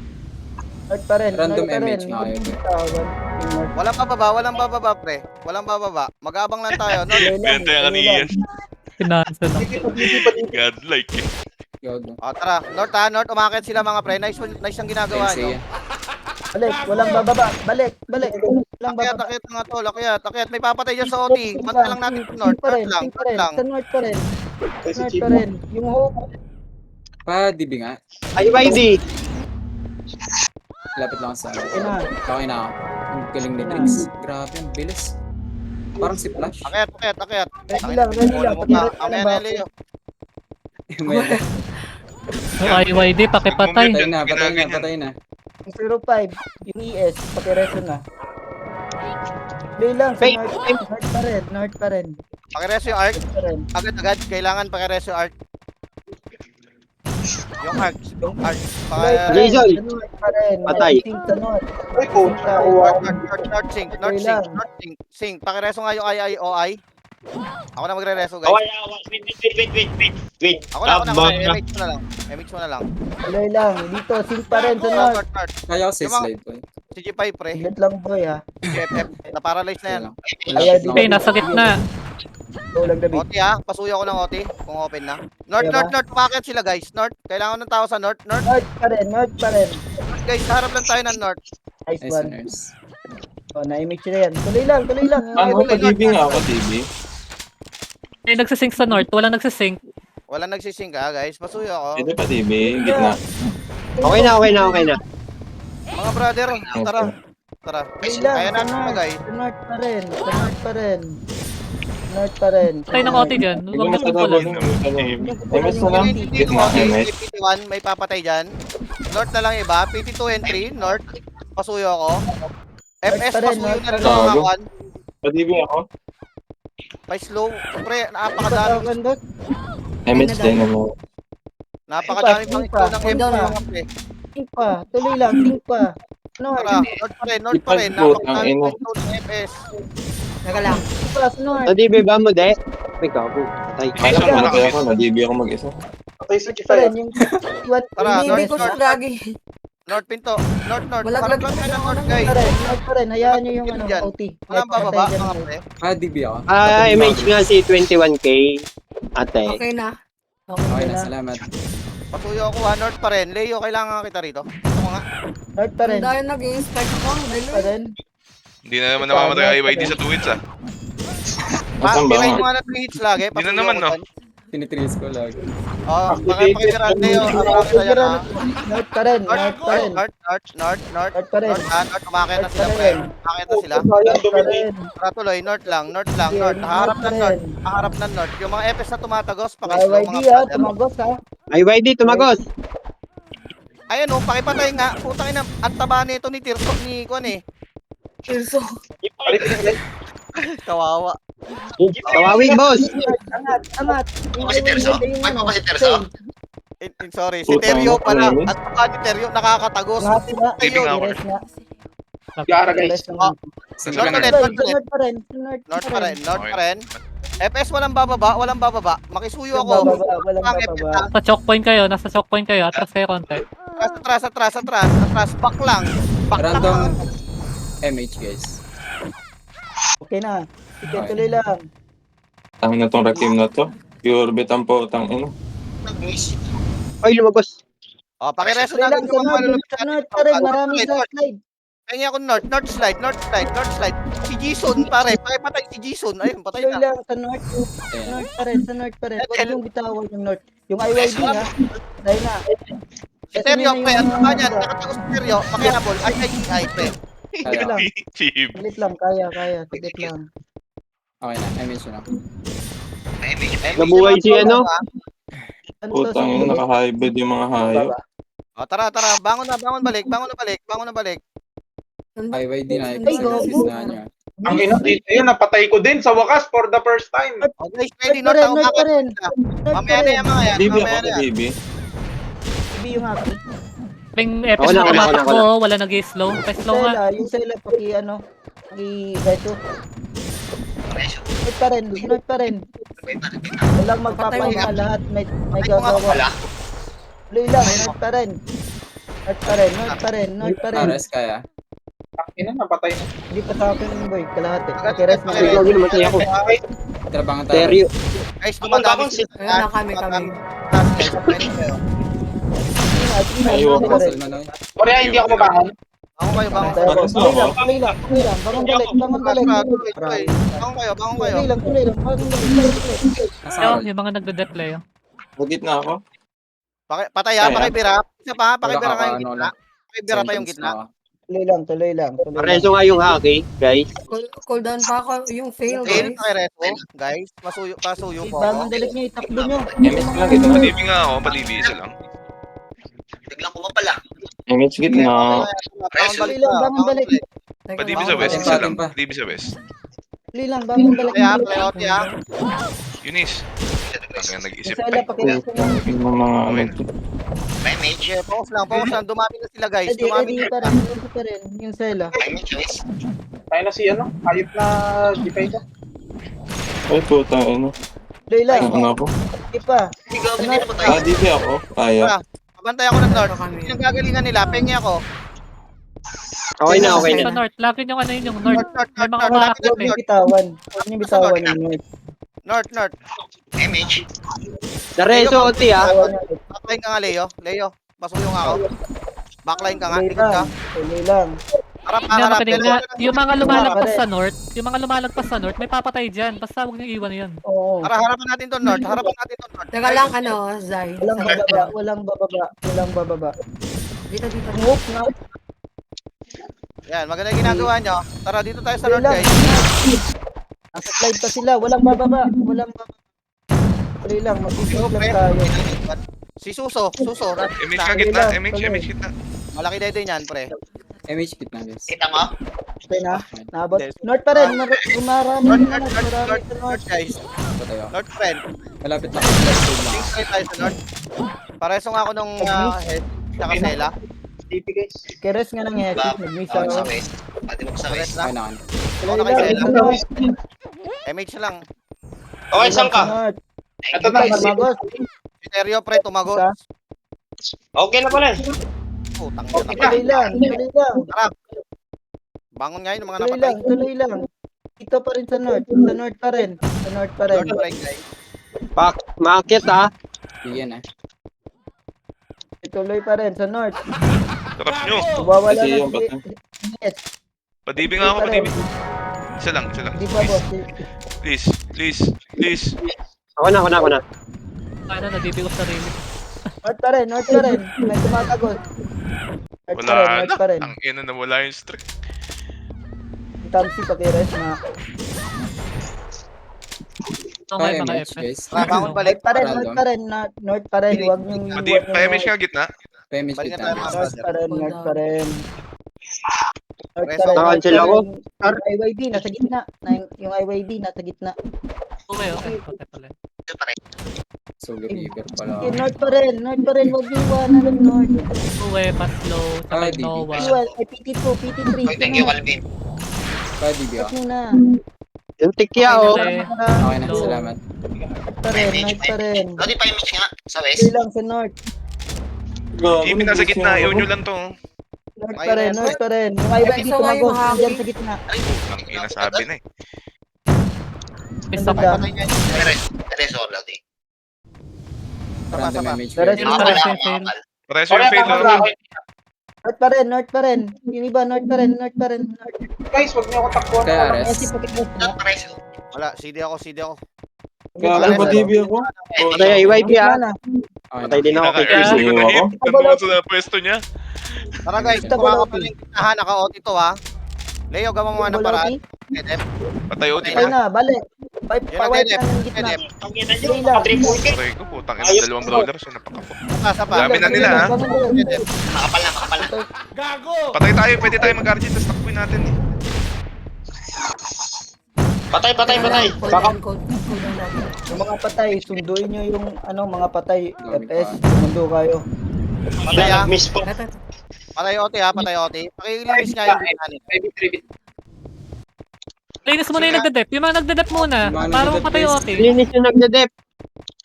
S1: North pa rin.
S9: Random
S1: North pa rin.
S9: MH nga kayo.
S1: North.
S6: Walang bababa pre. Walang bababa. Mag-aabang lang tayo. North.
S1: Tuloy lang.
S10: Benta ka ni Ian.
S8: Pinansan na.
S10: Godlike.
S9: Gago.
S6: O, tara. North ha. North, umakit sila mga pre. Nice ang ginagawa
S9: Thanks,
S6: nyo.
S9: Ian.
S1: Balik. Walang bababa. Balik. Walang
S6: Akyat,
S1: bababa.
S6: akyat mga tol. Akyat. May papatay dyan sa OT. Banta lang natin sa North.
S1: Pink pa rin.
S6: North lang.
S1: Pink pa
S6: North
S1: rin.
S6: lang.
S1: Sa north pa rin.
S4: Si
S1: North
S4: Chief.
S1: pa rin. Yung hope.
S9: Pa-DB nga.
S3: IYD.
S9: Lapit lang sa
S1: Okay na.
S9: Okay na ako. Ang galing ni Drix. Grabe, ang bilis. Parang si Flash.
S6: Akyat.
S1: Ready lang, ready lang. Pag-ready ka na
S6: Amaya
S1: ba?
S6: na, Leo.
S8: Yung IYD, pakipatay.
S9: Patay na.
S1: Yung 05, yung ES, pakireso na. Play lang, sa
S3: Wait,
S1: north pa rin.
S6: Pakireso yung arc.
S1: North pa rin.
S6: Agad. Kailangan pakireso yung arc. Yung arc.
S3: Jason.
S1: Sa north pa rin.
S3: Patay.
S1: Sync sa north.
S4: Ay, coach.
S6: North sync. Pakireso nga yung IIOI. Ako na magre-reso, guys.
S4: Wait.
S6: Ako na. MH mo na lang.
S1: Play lang, dito, sync pa rin sa north.
S6: North.
S9: Kaya ako sa
S6: Yung mga-
S9: slide ko.
S6: Si G5, pre.
S1: Saglit lang boy ha.
S6: GFF. Na-paralyze na yan.
S1: Ayan,
S8: Okay, nasa gitna.
S1: Go lang David.
S6: OT ha. Pasuyo ko ng OT. Kung open na. North. Pakit sila, guys. North. Kailangan ng tao sa north. North,
S1: North pa rin.
S6: guys. Harap lang tayo ng north.
S1: Nice
S9: Nice
S1: one.
S9: nurse.
S1: Oh, na-image na yan. Tuloy lang.
S12: Ano, pa-DB nga ako, DB.
S8: May nagsisync sa north, walang nagsisync.
S6: Walang nagsising ka, guys. Pasuyo ako.
S12: Pwede pa-DB, gitna.
S3: Okay na.
S6: Mga brother, tara.
S1: Tuloy lang.
S6: Kaya
S1: Sa
S6: natin ito, guys.
S1: north pa rin.
S8: Patay ng OT dyan.
S12: Hindi
S8: Huwag
S12: mo
S8: niyo
S12: sa
S8: pumpulan.
S12: MS na lang. Gitna, MS.
S6: PT1, may papatay dyan. North na lang iba. PT2 entry, north. Pasuyo ako. FS,
S1: pa rin,
S6: pasuyo
S1: north
S6: na
S1: pa
S6: rin
S1: rin.
S6: mga kawan.
S12: Pa-DB ako.
S6: Pa-slow. Pre, napakadami.
S12: MS din ano.
S6: Napakadami pang
S1: Sing pa,
S6: ikaw ng
S1: sing
S6: M
S1: pa.
S6: mga pre.
S1: Sync pa. Tuloy lang. Sync pa. North.
S6: Tara, north pa rin.
S12: Ipag-vote, ang
S6: Napakadami
S12: ina.
S6: pang ikaw ng FS.
S2: Teka lang.
S1: Sync pa sa north.
S3: Na-DB ba mo, de? May gago. Patay.
S12: Kaya
S1: Jason,
S12: ko na kaya ako, na-DB ako mag-isa.
S4: Patay si
S1: North pa rin.
S4: G5.
S1: Yung
S6: Tara,
S2: Hindi
S6: north,
S2: ko siya
S6: north.
S2: lagi.
S6: North pinto. North.
S2: Wala
S6: Harap
S2: lang
S6: lang tayo ng north,
S2: ako
S6: guys.
S1: North pa rin. Hayaan nyo yung
S6: Dyan.
S1: OT.
S6: Walang bababa, mga pre.
S9: Pa-DB ako.
S3: MH nga si 21k. Ate.
S2: Okay na.
S9: Okay na, salamat.
S6: Pasuyo ako ha, north pa rin. Leo, kailangan kita rito. Ito ko nga.
S1: North pa rin.
S2: Dahil nag-i-inspect ako.
S1: North pa rin.
S10: Hindi na naman namamatay IYD sa 2 hits ah.
S12: Asan ba
S6: Pinayin
S12: nga?
S6: mo nga na 3 hits lagi.
S10: Hindi na naman, no?
S9: Tinitrees ko lagi.
S6: Oo, pakipagkiran Leo. Abang kita yan ha.
S1: North pa rin. North pa rin.
S6: North.
S1: North pa rin.
S6: North, umakit na sila,
S1: North pa
S6: pre.
S1: rin.
S6: Umakit na sila.
S1: North pa rin.
S6: Tara tuloy, north lang. Harap
S1: North pa
S6: ng north.
S1: rin.
S6: Harap ng north. Yung mga FS na tumatagos, pakislow
S1: YYD
S6: mga
S1: ha.
S6: brother.
S1: Tumagos ha.
S3: IYD, tumagos.
S6: Ayun oh, pakipatay nga. Putang ina, ang taba nito ni Tirso ni Kwan eh.
S2: Tirso.
S6: Kawawa.
S3: Tawawig, boss.
S1: Angat.
S7: Ako si Terzo? Ay, ako si Terzo?
S6: Sorry, si Teryo pala. At taba ni Teryo nakakatagos.
S1: Lahat sila.
S10: Living nga ako.
S1: Rest nga.
S4: Gara guys.
S1: Rest nga.
S6: North ulit.
S1: North pa rin.
S6: North pa rin. FS walang bababa. Makisuyo ako.
S1: Walang bababa.
S8: Sa choke point kayo, nasa choke point kayo. Atras kayo konti.
S6: Atras. Back lang.
S9: Random MH guys.
S1: Okay na. Sige, tuloy lang.
S12: Ang na tong Rakim na to. Pure bit ang potang ino.
S3: Ay, lumagos.
S6: Oh, pakireso
S1: Tuloy lang
S6: natin
S1: sa
S6: yung mga
S1: north.
S6: malulupit.
S1: Sa north pa rin. Maraming slide.
S6: Kanya ako north slide. Si Jason pare, pakipatay si Jason. Ayun, patay
S1: Tuloy
S6: na.
S1: lang sa north.
S9: Ayan.
S1: Sa north pa rin. Huwag yung bitawan yung north. Yung IYD ha. Dahil na.
S6: Si Teryo, pre, ang taba niyan, nakatagos si Teryo, pakinabol, ay, pre.
S9: Kaya ako.
S10: Cheap.
S1: Saglit lang. Kaya. Saglit lang.
S9: Okay na, MH na.
S3: Nabuhay si ano?
S1: Ano to,
S12: Putang ino, naka-hybrid yung mga hayop.
S6: O, tara, bangon na balik.
S9: IYD na,
S1: Ay, go.
S9: ipag-assist na niya.
S5: Ang ina dito yun, napatay ko din sa wakas for the first time.
S6: O, guys, ready,
S1: North pa rin.
S6: north,
S1: North pa rin.
S6: Mamaya na yan, mga yan.
S12: DB ako,
S6: Mamaya na yan.
S12: DB.
S1: Sabi yung haki.
S8: May FS
S3: Ako
S8: na
S3: na.
S8: tumatakbo, wala nag-slow. Pa-slow nga.
S1: Yung Sela, paki-reso. North pa rin. Walang magpapahinga lahat. May gagawa. Tuloy lang. North pa rin.
S9: Pares kaya.
S5: Ang ina, napatay na.
S1: Hindi pa sa akin, boy. Kalahati. Paki-rest na.
S3: Ikaw din namatay ako.
S9: Trabangan tayo.
S3: Teryo.
S6: Guys, dumadami sila.
S2: Ayun na kami.
S12: Ayun.
S9: Muscle man oy.
S5: Sorry, hindi ako mabangon.
S6: Bangon kayo.
S1: Tuloy lang. Bangon balik.
S6: Bangon kayo.
S1: Tuloy lang.
S9: Nasa
S8: Ayun,
S9: roll.
S8: yung mga nagde-deploy.
S12: Sa gitna ako.
S6: Patay ha,
S12: Kaya.
S6: pakibira. Isa pa ha, pakibira
S9: Wala
S6: nga yung
S9: ka, ano
S6: gitna.
S9: lang.
S6: Pakibira pa yung
S9: Sentence
S6: gitna.
S9: na.
S1: Tuloy lang, tuloy lang. Tuloy lang.
S3: Pareso nga yung haki, guys.
S2: Cooldown pa ako yung fail,
S6: Fail,
S2: guys.
S6: pakireto. Guys, pasuyo po ako.
S1: Bagong dalik niyo, itakbo niyo.
S12: Image lang gitna.
S10: Padibi nga ako, padibi isa lang.
S7: Biglang kumapala.
S12: Image gitna.
S1: Tuloy lang, bagong dalik.
S2: Teka,
S10: Padibi
S2: lang.
S10: sa west,
S9: Patin
S10: isa
S9: pa,
S10: lang.
S9: patin pa.
S10: Padibi sa west.
S1: Tuloy lang, bagong dalik.
S6: Kaya, playout ya.
S10: Eunice. Ang nag-isip
S1: Isa
S10: pa.
S1: lang, pakireso lang.
S12: Yung mga
S10: Okay.
S7: May mage.
S6: Okay, focus lang. Dumami na sila guys.
S1: Ready,
S6: Dumami
S1: ready
S6: na.
S1: pa rin. Ready pa rin. Yung Sela.
S7: May mage, guys.
S5: Tayo na si ano, hayop na Jipay ko.
S12: Ay, puta, ano.
S1: Tuloy lang.
S12: Ano ako?
S1: Hindi pa.
S7: Hindi gabi din naman tayo.
S12: Ah, DB ako. Kaya.
S6: Pabantay ako ng North. Yung gagalingan nila, pengi ako.
S3: Okay na, okay
S8: Sa
S3: na.
S8: North, lagi yung ano yun, yung North. May mga
S6: North,
S8: umaakit
S1: Huwag
S8: eh.
S1: niyo bitawan. Huwag niyo bitawan yung North.
S6: North.
S7: May mage.
S3: Nareso, Oti, ha?
S1: Bitawan niyo.
S6: Backline ka nga, Leo. Leo, pasuyo nga ako. Backline ka nga,
S1: Tuloy
S6: likod ka.
S1: lang. Tuloy lang.
S6: Harap,
S8: Hindi,
S6: harap.
S8: makinig nga. Yung mga lumalagpas
S1: Pare.
S8: sa North, yung mga lumalagpas sa North, may papatay dyan. Basta huwag niyo iwan yan.
S1: Oo.
S6: Harapan natin to North. Harapan natin to North.
S2: Teka lang, ano, Zay.
S1: Walang bababa. Walang bababa. Walang bababa.
S2: Dito.
S1: Move na.
S6: Yan, maganda yung ginagawa nyo. Tara, dito tayo sa
S1: Tuloy
S6: North,
S1: lang.
S6: guys.
S1: Nasa slide pa sila. Walang bababa. Walang bababa. Tuloy lang. Mag-isip lang tayo.
S6: Si Suso.
S10: Image ka gitna, image gitna.
S6: Malaki dede niyan, pre.
S9: Image gitna, guys.
S7: Kita mo?
S1: Okay na. Nabot. North pa rin. Marami
S6: North,
S1: na.
S6: North,
S1: Marami
S6: North,
S1: sa North.
S6: North, guys.
S9: Patay ako.
S6: North, friend.
S9: Malapit na ako. Left side lang.
S6: Link straight tayo sa North. Pareso nga ako nung head. Tsaka Sela.
S5: DP guys.
S1: Keres nga ng head.
S7: Bab.
S1: Nag-miss
S7: Ako sa
S1: ako.
S7: west. Pati mo sa west.
S9: Okay na, okay na.
S1: Tuloy
S6: Ako na kay
S1: lang.
S6: Sela.
S1: Tuloy lang.
S6: MH lang.
S4: Okay, saan ka?
S1: Sa North.
S5: Ito na,
S1: Ay, tumagos.
S6: Criterio, pre, tumagot.
S1: Isa.
S4: Okay na pala.
S6: Putang ina.
S1: Tuloy lang. Tuloy lang.
S6: Bangon nga yun, mga
S1: Tuloy
S6: napatay.
S1: lang. Tuloy lang. Dito pa rin sa North. Sa North pa rin. Sa North pa rin.
S6: North, pre, guys.
S3: Maakit, ha?
S9: Bigyan, eh.
S1: Tuloy pa rin sa North.
S10: Sarap nyo.
S1: Wawala
S12: Kasi
S1: na
S12: yung
S1: si... Yes.
S10: Padibi nga ako, padibi. Isa lang.
S1: Di ba, boss?
S10: Please.
S3: Ako na.
S8: Ano, nabibigos sarili.
S1: North pa rin. North pa rin. May tumatagos. North pa rin.
S10: Wala
S1: North pa
S10: na.
S1: rin.
S10: Ang ina na wala yung streak.
S1: Tamsi pakires na.
S8: Ito nga
S9: Kaya
S8: yung mga
S9: image,
S8: FS.
S9: guys.
S6: Bangon balik.
S1: North pa rin.
S9: Random.
S1: North pa rin. North pa rin. Huwag niyong... huwag
S10: Pa-image
S1: niyong-
S10: ka gitna.
S9: Pa-image
S6: Balik na
S9: gitna,
S6: tayo,
S9: guys.
S6: mga
S1: North pa rin. North pa rin. North
S6: Reso.
S1: pa rin.
S3: Nakancel ako.
S1: Yung IYD nasa gitna. Yung IYD nasa gitna.
S8: Okay. Okay pala.
S9: So, River pala.
S1: Okay, North pa rin. North pa rin. Huwag niyo iwanan ng North.
S8: Uwe, Paslow,
S9: Ah,
S8: Sakay
S9: DB.
S8: Nova.
S1: Iwan. Ay, PT2, PT3.
S7: Oy, thank you, Calvin.
S9: Pa, DB
S1: Huwag
S9: ako.
S1: niyo na.
S3: Yung tikya, oh.
S8: Okay.
S9: Okay na,
S8: Low.
S9: salamat.
S1: North pa rin. North pa rin.
S7: Lodi pa yung mage nga. Sa west.
S1: Tuloy lang sa North.
S10: Team nasa gitna, iyon nyo lang to.
S1: North pa rin. North pa rin. Yung IYD
S2: So, nga yung
S1: tumagos.
S2: haki.
S1: Diyan sa gitna.
S10: Ang ina sabi na eh.
S8: May
S1: Ang
S8: Sakay.
S1: ganda.
S6: Patay niya.
S7: Reso, Lodi.
S9: Random image.
S1: Pero-
S9: Random.
S7: Makakal
S8: Fail,
S7: ako,
S8: fail.
S7: makakal.
S10: Pareso yung fail.
S1: North pa rin. North pa rin. Yung iba, North pa rin. North pa rin. North.
S5: Guys, wag niyo ako takbuhan.
S9: Kaya,
S5: Wala-
S9: Ares.
S1: Kasi pakikilos na.
S7: Not pareso.
S6: Wala, CD ako.
S12: Kaya pa DB ako.
S3: Patay, IYD, ha?
S1: Na.
S9: Okay
S3: Patay
S9: na.
S3: din ako kay
S10: Pinaka-air
S3: Chris.
S10: ko na
S12: Ako?
S10: hit. Tanong sa pwesto niya.
S6: Tara guys,
S1: Ito,
S6: kumakas
S1: Baloti.
S6: pa rin ha, naka-OT to ha. Leo, gawa mo nga ng paraan. Edep.
S10: Patay o, di
S1: Patay
S10: ba?
S1: na. Balik.
S6: Yun ang
S1: Pa-white
S6: Edep.
S1: na ng gitna.
S6: Edep.
S4: Ang ina nyo,
S1: Tuloy lang.
S4: naka-triple kill.
S10: Patay ko, putang ina. Dalawang brawlers yung napakapot.
S6: Pasa pa.
S10: Dami na nila, ha?
S6: Edep.
S7: Makapal na.
S10: Patay tayo, pwede tayo mag-RG, tapos takbuin natin.
S4: Patay.
S2: Cooldown natin.
S1: Yung mga patay, sunduin nyo yung mga patay.
S9: Dami
S1: FS,
S9: pa.
S1: sundo kayo.
S6: Patay ha.
S4: Miss po.
S2: Ito.
S6: Patay OT ha, patay OT. Pakilinis nga yung gitna nila.
S8: Linis muna yung nagdedep. Yung mga nagdedep muna.
S9: Yung mga
S8: Para
S9: nagdedep,
S8: mapatay yung
S9: guys.
S8: OT.
S3: Linis yung nagdadep.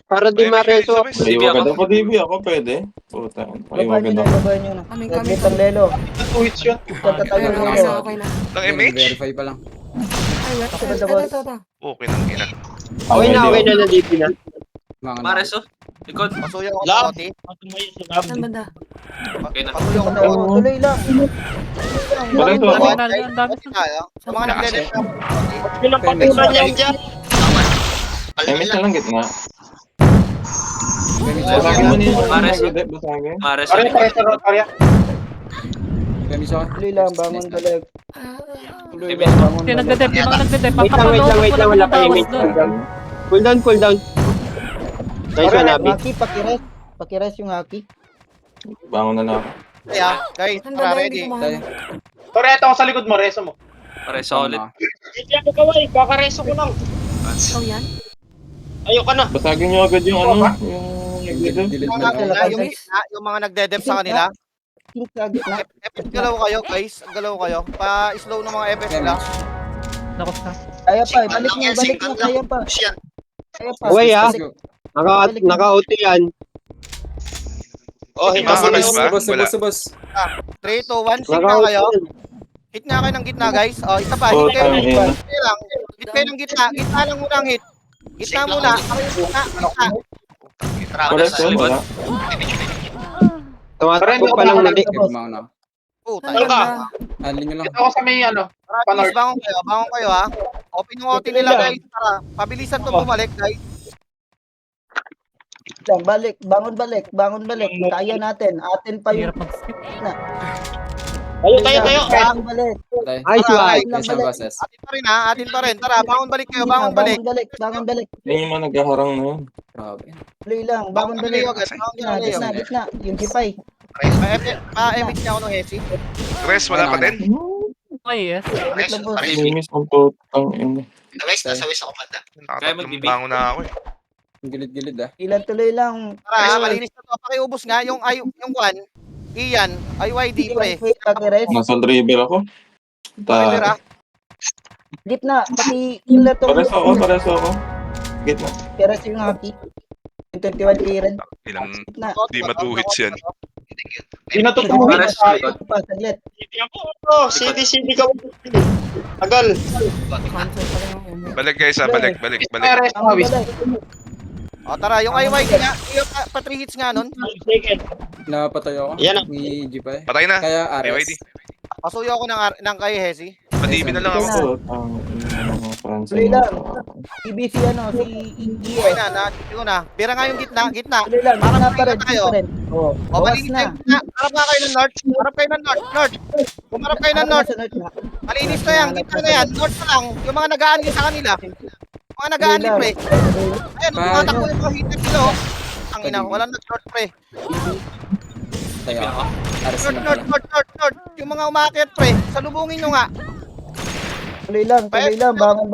S3: Para di mareso.
S12: Paiwagan ako. Pa DB ako, pwede. Puta.
S1: Baba
S12: Paiwagan
S1: nyo na,
S12: ako.
S1: baba nyo na.
S2: Kami.
S1: Naglit ang lelo.
S4: Tuhits yun.
S1: Tatagal
S2: Ayun,
S1: yung
S2: okay
S1: lelo.
S2: na, okay na.
S10: Ng MH?
S9: Verify pa lang.
S2: Ay, wait.
S1: Ako ba,
S2: Ito.
S1: boss?
S10: Okay nang ina.
S3: Okay na, nandito na.
S9: Mga
S5: Mareso? Likod.
S6: Pasuyo ako
S4: Lab.
S6: ng OT.
S2: Saan banda?
S6: Pasuyo ako ng OT.
S1: Tuloy lang.
S12: Wala ito ako.
S8: Ang dami.
S6: Sa mga nagdedep na OT.
S4: Pinapaturan yan dyan.
S12: Image na lang gitna. Basagin mo na yung
S5: Mares.
S12: nagdadep. Basagin.
S5: Mares.
S4: Pares, Arya.
S9: Kami sa
S1: Tuloy lang, bangon balik. Tuloy
S5: Sige,
S1: lang, bangon
S8: Yung
S1: balik.
S8: nagdedep, yung mga nagdedep.
S3: Wait lang, wait lang, wala pa image. Cool down. Nice one, Abi.
S1: Haki, pakires yung haki.
S12: Bangon na lang.
S6: Kaya, guys,
S2: Handa
S6: tara
S2: na,
S6: ready.
S2: hindi kumahanap.
S4: Tore, ito ako sa likod mo, reso mo.
S5: Mares solid.
S4: Hindi ako kaway, kakareso ko lang.
S2: Ikaw yan?
S4: Ayoko na.
S12: Basagin nyo agad yung ano, yung nagdadep.
S9: Delete
S6: Yung
S9: na
S6: mga
S9: lang.
S6: yung gitna, yung mga nagdedep sa kanila.
S1: King sa gitna.
S6: Galaw kayo, guys. Galaw kayo. Pa-slow ng mga FS nila.
S8: Nakos na.
S1: Kaya pa,
S7: Singkan
S1: balik
S7: lang
S1: mo,
S7: yan,
S1: balik
S7: singkan
S1: mo,
S7: lang.
S1: kaya pa.
S7: Push yan.
S1: Kaya pa.
S3: Uy, ah.
S9: Let's go.
S3: Naka-OT yan.
S4: Oh,
S10: Hindi
S4: hita mo na
S10: makakalis
S4: yung...
S10: ba?
S9: Subos,
S10: Wala.
S9: subos.
S6: 3, 2, 1, sync na
S3: Naka-OT
S6: kayo.
S3: yan.
S6: Hit nga kayo ng gitna, guys. Oh, isa pa.
S12: Oh,
S6: Hit kayo ng
S12: tangin.
S6: gitna. Hit kayo lang. Hit kayo ng gitna. Gitna lang muna ang hit. Gitna
S7: Sync lang
S6: muna.
S7: ulit.
S6: Gitna.
S12: Correct,
S7: Sa likod.
S12: wala.
S3: Tumatakbo pa lang mali.
S9: Okay, bumangon na.
S6: Puta.
S2: Ang ganda.
S9: Alin nyo lang.
S4: Ito ako sa may ano.
S6: Please, bangon kayo ha. Open yung OT nila, guys. Tara, pabilisan to bumalik, guys.
S1: Lang, balik, bangon balik. Kaya natin. Atin pa yung
S8: Hirap mag-skip.
S4: Tayo.
S1: bangon balik.
S9: Patay.
S3: Nice one.
S9: Nice one, bosses.
S6: Atin pa rin ha, atin pa rin. Tara, bangon balik kayo, bangon balik.
S1: Bangon balik.
S12: Yan yung mga naghaharang na yun.
S9: Grabe.
S1: Tuloy lang, bangon balik. Gitna. Yung gipay.
S6: Pa-emit niya ako ng Hesi.
S10: Res, wala pa din.
S8: Okay, yes.
S1: Wait lang po.
S12: Linis ang putang ina.
S7: Nasa wis ako banda.
S10: Nakatatlong bango na ako eh.
S9: Ang gilid-gilid ah.
S1: Ilan tuloy lang.
S6: Tara, malinis na to. Pakiubos nga, yung one, Ian, IYD pre.
S1: Pakires.
S12: Nasa driver ako.
S6: Tara,
S1: Gitna. Pati ila tong
S12: Pares ako. Gitna.
S1: Pakires yung haki. Yung 21 clearance.
S10: Ilang
S1: Gitna.
S10: di matuhits yan.
S4: Pinatuto mo.
S1: Ito pa, saglit.
S4: Oh, CD ka. Agal.
S2: Cancel pala yung ML.
S10: Balik guys ha, balik.
S4: Reso,
S1: Bangon
S4: Mawis.
S1: balik.
S6: o tara, yung IYD nga, yung pa 3 hits nga nun.
S9: Napatay ako.
S4: Yan ah.
S9: May G-Pay.
S10: Patay na.
S9: Kaya Ares.
S10: IYD.
S6: Pasuyo ako ng kay Hesi.
S10: Padibi na lang ako.
S12: Putang ina mga Francis.
S1: Tuloy lang. BBC si
S6: Okay
S1: ES.
S6: na, dito na. Pira nga yung gitna.
S1: Tuloy lang. Gitna pa rin.
S6: Tayo.
S1: Gitna pa rin. Oh,
S6: O,
S1: bawas
S6: malinis
S1: na.
S6: na yung gitna. Harap nga kayo ng north. North. Kumarap kayo ng north. Malinis na yan, gitna na yan. North na lang. Yung mga nagaan sa kanila. Mga nagaan pre. Ayan, tumatakbo yung mga hitter nila oh. Ang ina, walang nag-north pre.
S9: Tayo ako. Ares na lang pala.
S6: North. Yung mga umakyat pre, salubungin nyo nga.
S1: Tuloy lang. Bangon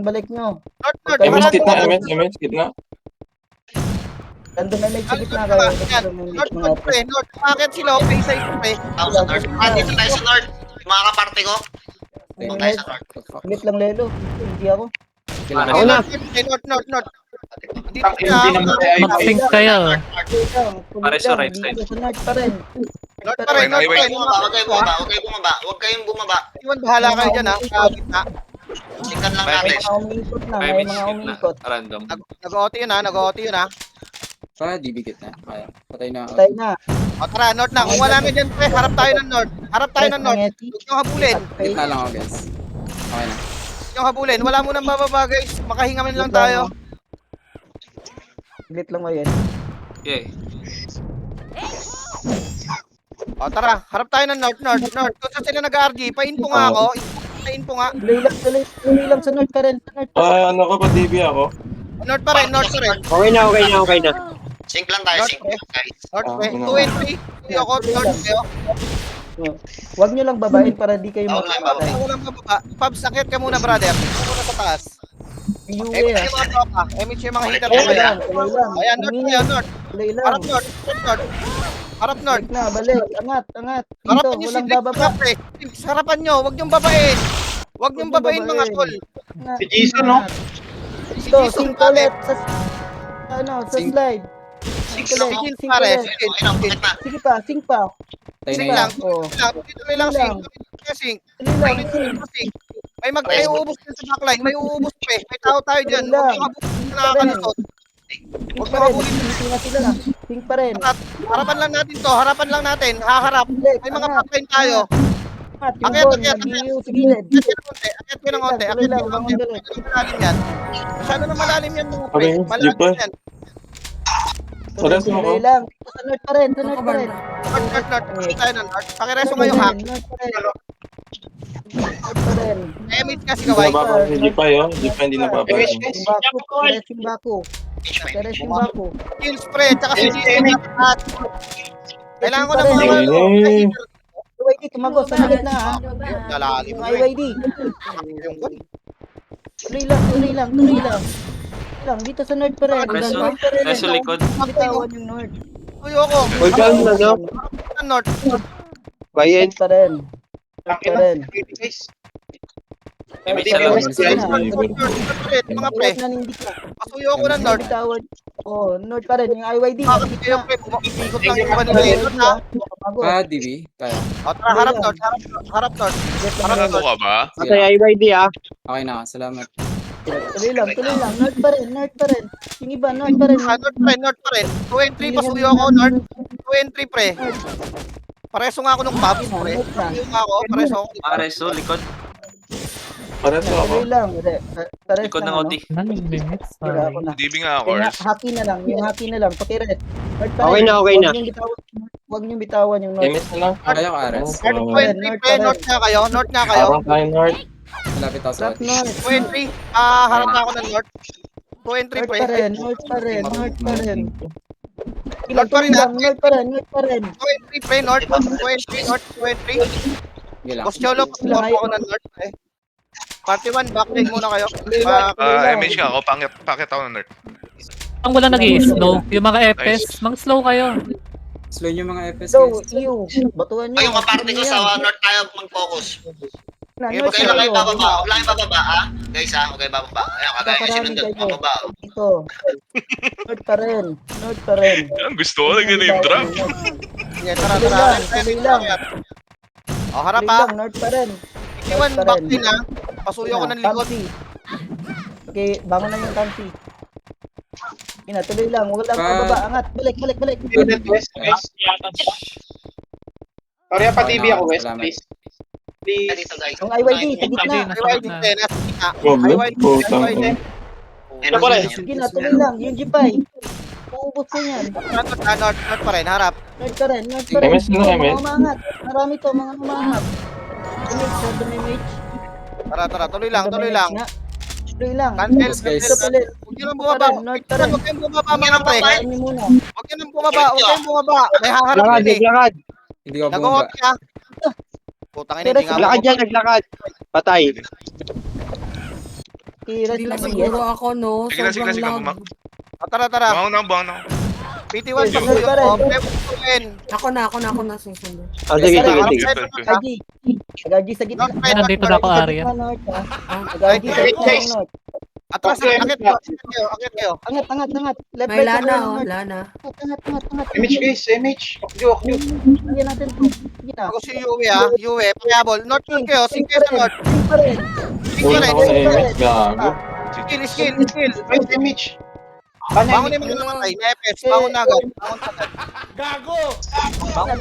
S1: balik nyo.
S6: North.
S12: MS kitna, MS kitna.
S1: Random MH sa gitna kayo.
S6: North pre, north. Umakyat sila, okay side pre.
S7: Ako sa North. Dito tayo sa North. Yung mga kaparte ko. Doon tayo sa North.
S1: Saglit lang lelo. Hindi ako.
S9: Kailangan.
S3: Ako na.
S6: North. Dito
S4: Hindi naman tayo
S8: Mag-sync kayo.
S5: Pares sa right side.
S1: Sa north pa rin.
S6: North pa rin.
S7: Huwag kayong bumaba.
S6: Iwan, bahala kayo dyan ha. Sa gitna.
S7: Singkan lang
S1: May
S7: natin.
S1: mga umiikot na. May mga umiikot.
S5: Random.
S6: Nag-OT yun ha.
S9: Pa, dibigit na. Kaya. Patay na.
S1: Patay na.
S6: O tara, north na. Kung wala namin dyan pre, harap tayo ng north. Huwag nyo habulin.
S9: Gitna lang ako guys. Okay na.
S6: Huwag nyo habulin. Wala mo nang bababa guys. Makahinga man lang tayo.
S1: Saglit lang ngayon.
S5: Okay.
S6: O tara, harap tayo ng north. Kung saan sila nag-RG, pa-info nga ako. Pa-info nga.
S1: Tuloy lang sa north pa rin.
S12: Ano ka pa DB ako?
S6: North pa rin.
S3: Okay na.
S7: Sync lang tayo.
S6: North
S7: Sync
S6: pre.
S7: lang guys.
S6: North pre.
S12: Ah,
S6: 2 and 3. Ako, north kayo.
S1: Huwag nyo lang babain para di kayo
S7: Oo, lang,
S1: makapatay.
S6: Ako lang bababa. Pabs, sakit ka muna brother. Ako muna sa taas.
S1: Uwe
S6: Emit yung mga tropa. Emit yung mga hitter
S1: Tuloy
S6: ko kaya.
S1: lang. Tuloy lang.
S6: Ayan, north kayo, north.
S1: Tuloy lang.
S6: Harap north. Harap north.
S1: Balik na, balik. Angat. Dito,
S6: Harapan nyo si
S1: walang
S6: Drake
S1: bababa.
S6: pre. Harapan nyo, huwag nyong babain. Huwag nyong babain mga tol.
S4: Si Jason, no?
S6: Si
S1: Ito,
S6: Jason
S1: sink
S6: pare.
S1: ulit sa
S9: Sink.
S1: slide.
S7: Sink
S1: Sink
S7: lang.
S1: ulit,
S6: Sink
S1: sink
S6: pare.
S1: ulit.
S7: Bakit na?
S1: Sige pa.
S9: Patay na
S6: Sing
S9: yan.
S6: lang.
S1: Oh.
S6: Tuloy lang sing. Sing.
S1: Tuloy lang.
S6: Sing. May uubos din sa backline. May uubos pre. May tao tayo dyan. Huwag nyo habulin na nakakalusot.
S1: Sink
S6: Huwag
S1: pa
S6: nyo
S1: rin.
S6: habulin.
S1: Hindi na sila. Sink pa rin.
S6: Harapan lang natin to. Harapan lang natin. Haharap. May mga backline tayo.
S1: Angat, yung
S6: Akyat,
S1: ball,
S6: akyat,
S1: nag-iiw sa gilid.
S6: Akyat ko ng konti. Akyat ko ng konti. Masyado na malalim yan mga pre.
S12: Okay,
S6: Malalim
S12: Jeep,
S6: yan.
S12: Pares mo ko.
S1: Tuloy lang. Sa north pa rin, sa north pa rin.
S6: North. Pakita tayo ng north. Pakireso ngayon ha.
S1: North pa rin. North pa rin.
S6: Emit kasi kaway.
S12: Nababa si Jipay, oh. Jipay hindi nababa.
S1: Yung bako, teres yung bako. Teres yung bako.
S6: Kills pre, tsaka si Jimmy. Kailangan ko ng mga
S12: Eh,
S1: IYD, tumagos, sa gitna ha.
S6: Lalalim
S1: Yung
S6: mo eh.
S1: IYD.
S6: Yung good.
S1: Tuloy lang. Tuloy lang. Dito sa north pa rin.
S2: Preso-
S1: North pa rin.
S5: preso likod.
S1: Bitawan yung north.
S6: Uy, ako.
S3: Uy, dyan na, no?
S6: Ng north.
S3: Bayan.
S1: North pa rin. North pa rin.
S5: May
S1: North
S5: salamat.
S1: pa rin.
S6: Mga pre,
S1: North na hindi ka.
S6: pasuyo ako ng north.
S1: Bitawan. Oh, north pa rin. Yung IYD.
S6: Bakit kayo pre, umikot lang yung kanila eh. North ha.
S1: Tumagos.
S9: DB. Kaya.
S6: O tara, harap north. Harap north.
S10: Ano ka ba?
S3: Patay IYD, ah.
S9: Okay na, salamat.
S1: Tuloy lang. North pa rin. Yung iba, north pa rin.
S6: North pa rin. 2 and 3, pasuyo ako north. 2 and 3 pre. Pareso nga ako nung Babs pre. Pasuyo nga ako, pareso ako.
S5: Pareso, likod.
S12: pares mo ako.
S1: Tuloy lang. Pares
S5: Likod ng
S1: lang,
S5: OT.
S8: Anong limits?
S1: Wala ako na.
S10: DB nga ako,
S1: Kaya
S10: Ars.
S1: happy na lang. Yung happy na lang. Pakiret. North pa
S3: Okay
S1: rin.
S3: na, okay na.
S1: Huwag niyong bitawan yung north.
S12: Limit na lang.
S9: Kaya ko, Ares.
S6: North 2 and 3 pre, north nga kayo. North nga kayo.
S12: Parang tayo north.
S9: Malapit ako sa
S1: North, north.
S6: 2 and 3, harap na ako ng north. 2 and 3
S1: North
S6: pre.
S1: pa rin. North pa rin.
S6: North pa rin, ha?
S1: North pa rin.
S6: 2 and 3 pre, north. 2 and 3, north. 2 and 3.
S9: Sige lang.
S6: Boss Cholo, pasuyo ako ng north pre. Party 1, backline muna kayo.
S10: MH ka ako, pakit ako ng nerd.
S8: Ang wala nag-i-slow. Yung mga FS, mga slow kayo.
S9: Slow nyo mga FS
S1: So,
S9: guys.
S1: you. Batuan
S7: Ay,
S1: nyo.
S7: yung kaparte ko sa north tayo mag-focus.
S1: North
S7: Okay lang kayo bababa. Huwag lang kayo bababa, ha? Guys, ha? Okay, bababa. Ayun, kagaya kasi nandun. Bababa.
S1: Ito. North pa rin.
S10: Ang gusto ko, nag-name drop.
S6: Yeah, tara.
S1: Tuloy lang.
S6: O, harap
S1: Tuloy
S6: ha.
S1: lang. North pa rin.
S6: 51, backline ha. Pasuyo ako ng likod.
S1: Kamsi. Okay, bangon na yung kamsi. Tuloy lang. Huwag lang pababa. Angat. Balik.
S5: West. Sorry, pa-TV ako, West,
S9: Salamat.
S5: please. Please.
S7: Dito, guys.
S1: Yung IYD, sa gitna.
S6: IYD, nasa gitna.
S12: Problem.
S6: IYD,
S12: Putang
S6: IYD.
S12: ina.
S7: Ano ba rin?
S1: Sige na, tuloy lang. Yung Jipay. Uubos ko yan.
S6: North pa rin, harap.
S1: North pa rin.
S12: MS na,
S1: Mga
S12: MS.
S1: umangat. Marami to, mga umangat. Damage.
S6: Tara, tuloy lang.
S1: Tuloy lang.
S6: Cancel,
S9: Guys.
S1: Ito pala.
S6: Huwag nyo nang bumaba.
S1: North pa rin.
S6: Huwag kayong bumaba mga pre.
S1: Ano nyo muna.
S6: Huwag nyo nang bumaba. May haharap
S3: Lakad,
S6: din eh.
S3: naglakad.
S9: Hindi ko bumaba.
S6: Nag-uot ka. Putang ina, hindi nga
S3: Naglakad yan, naglakad. Patay.
S1: Tiras
S2: Hindi
S1: na
S2: lang
S1: siya.
S2: siguro ako, no?
S10: Sige na,
S2: Sobrang lag.
S10: bumak.
S6: Tara.
S10: Bangon na.
S6: PT1,
S1: Sige,
S6: pasuyo
S1: pa rin.
S6: ko. Pre,
S2: Ako na susunod.
S3: Sige.
S1: Gaji. Gaji sa gitna.
S6: North,
S8: Ay, nandito na ako, Arya.
S1: Gaji sa gitna ng north.
S6: Atras, akit kayo.
S1: Angat. Left,
S2: May
S1: right,
S2: lana,
S1: north.
S2: lana.
S1: Angat.
S5: MH, guys, MH. Okyo.
S1: Lagyan natin to. Sige na.
S6: Ako si Yue ha. Yue, payabol. North kayo. Sing kayo sa north.
S1: Sing pa rin.
S6: Sing
S12: Uy,
S6: pa rin.
S12: ako sa MS. Gago.
S6: Skill.
S5: West, MH.
S6: Bangon na yung mga namatay. Nepes, bangon na agad. Bangon na agad.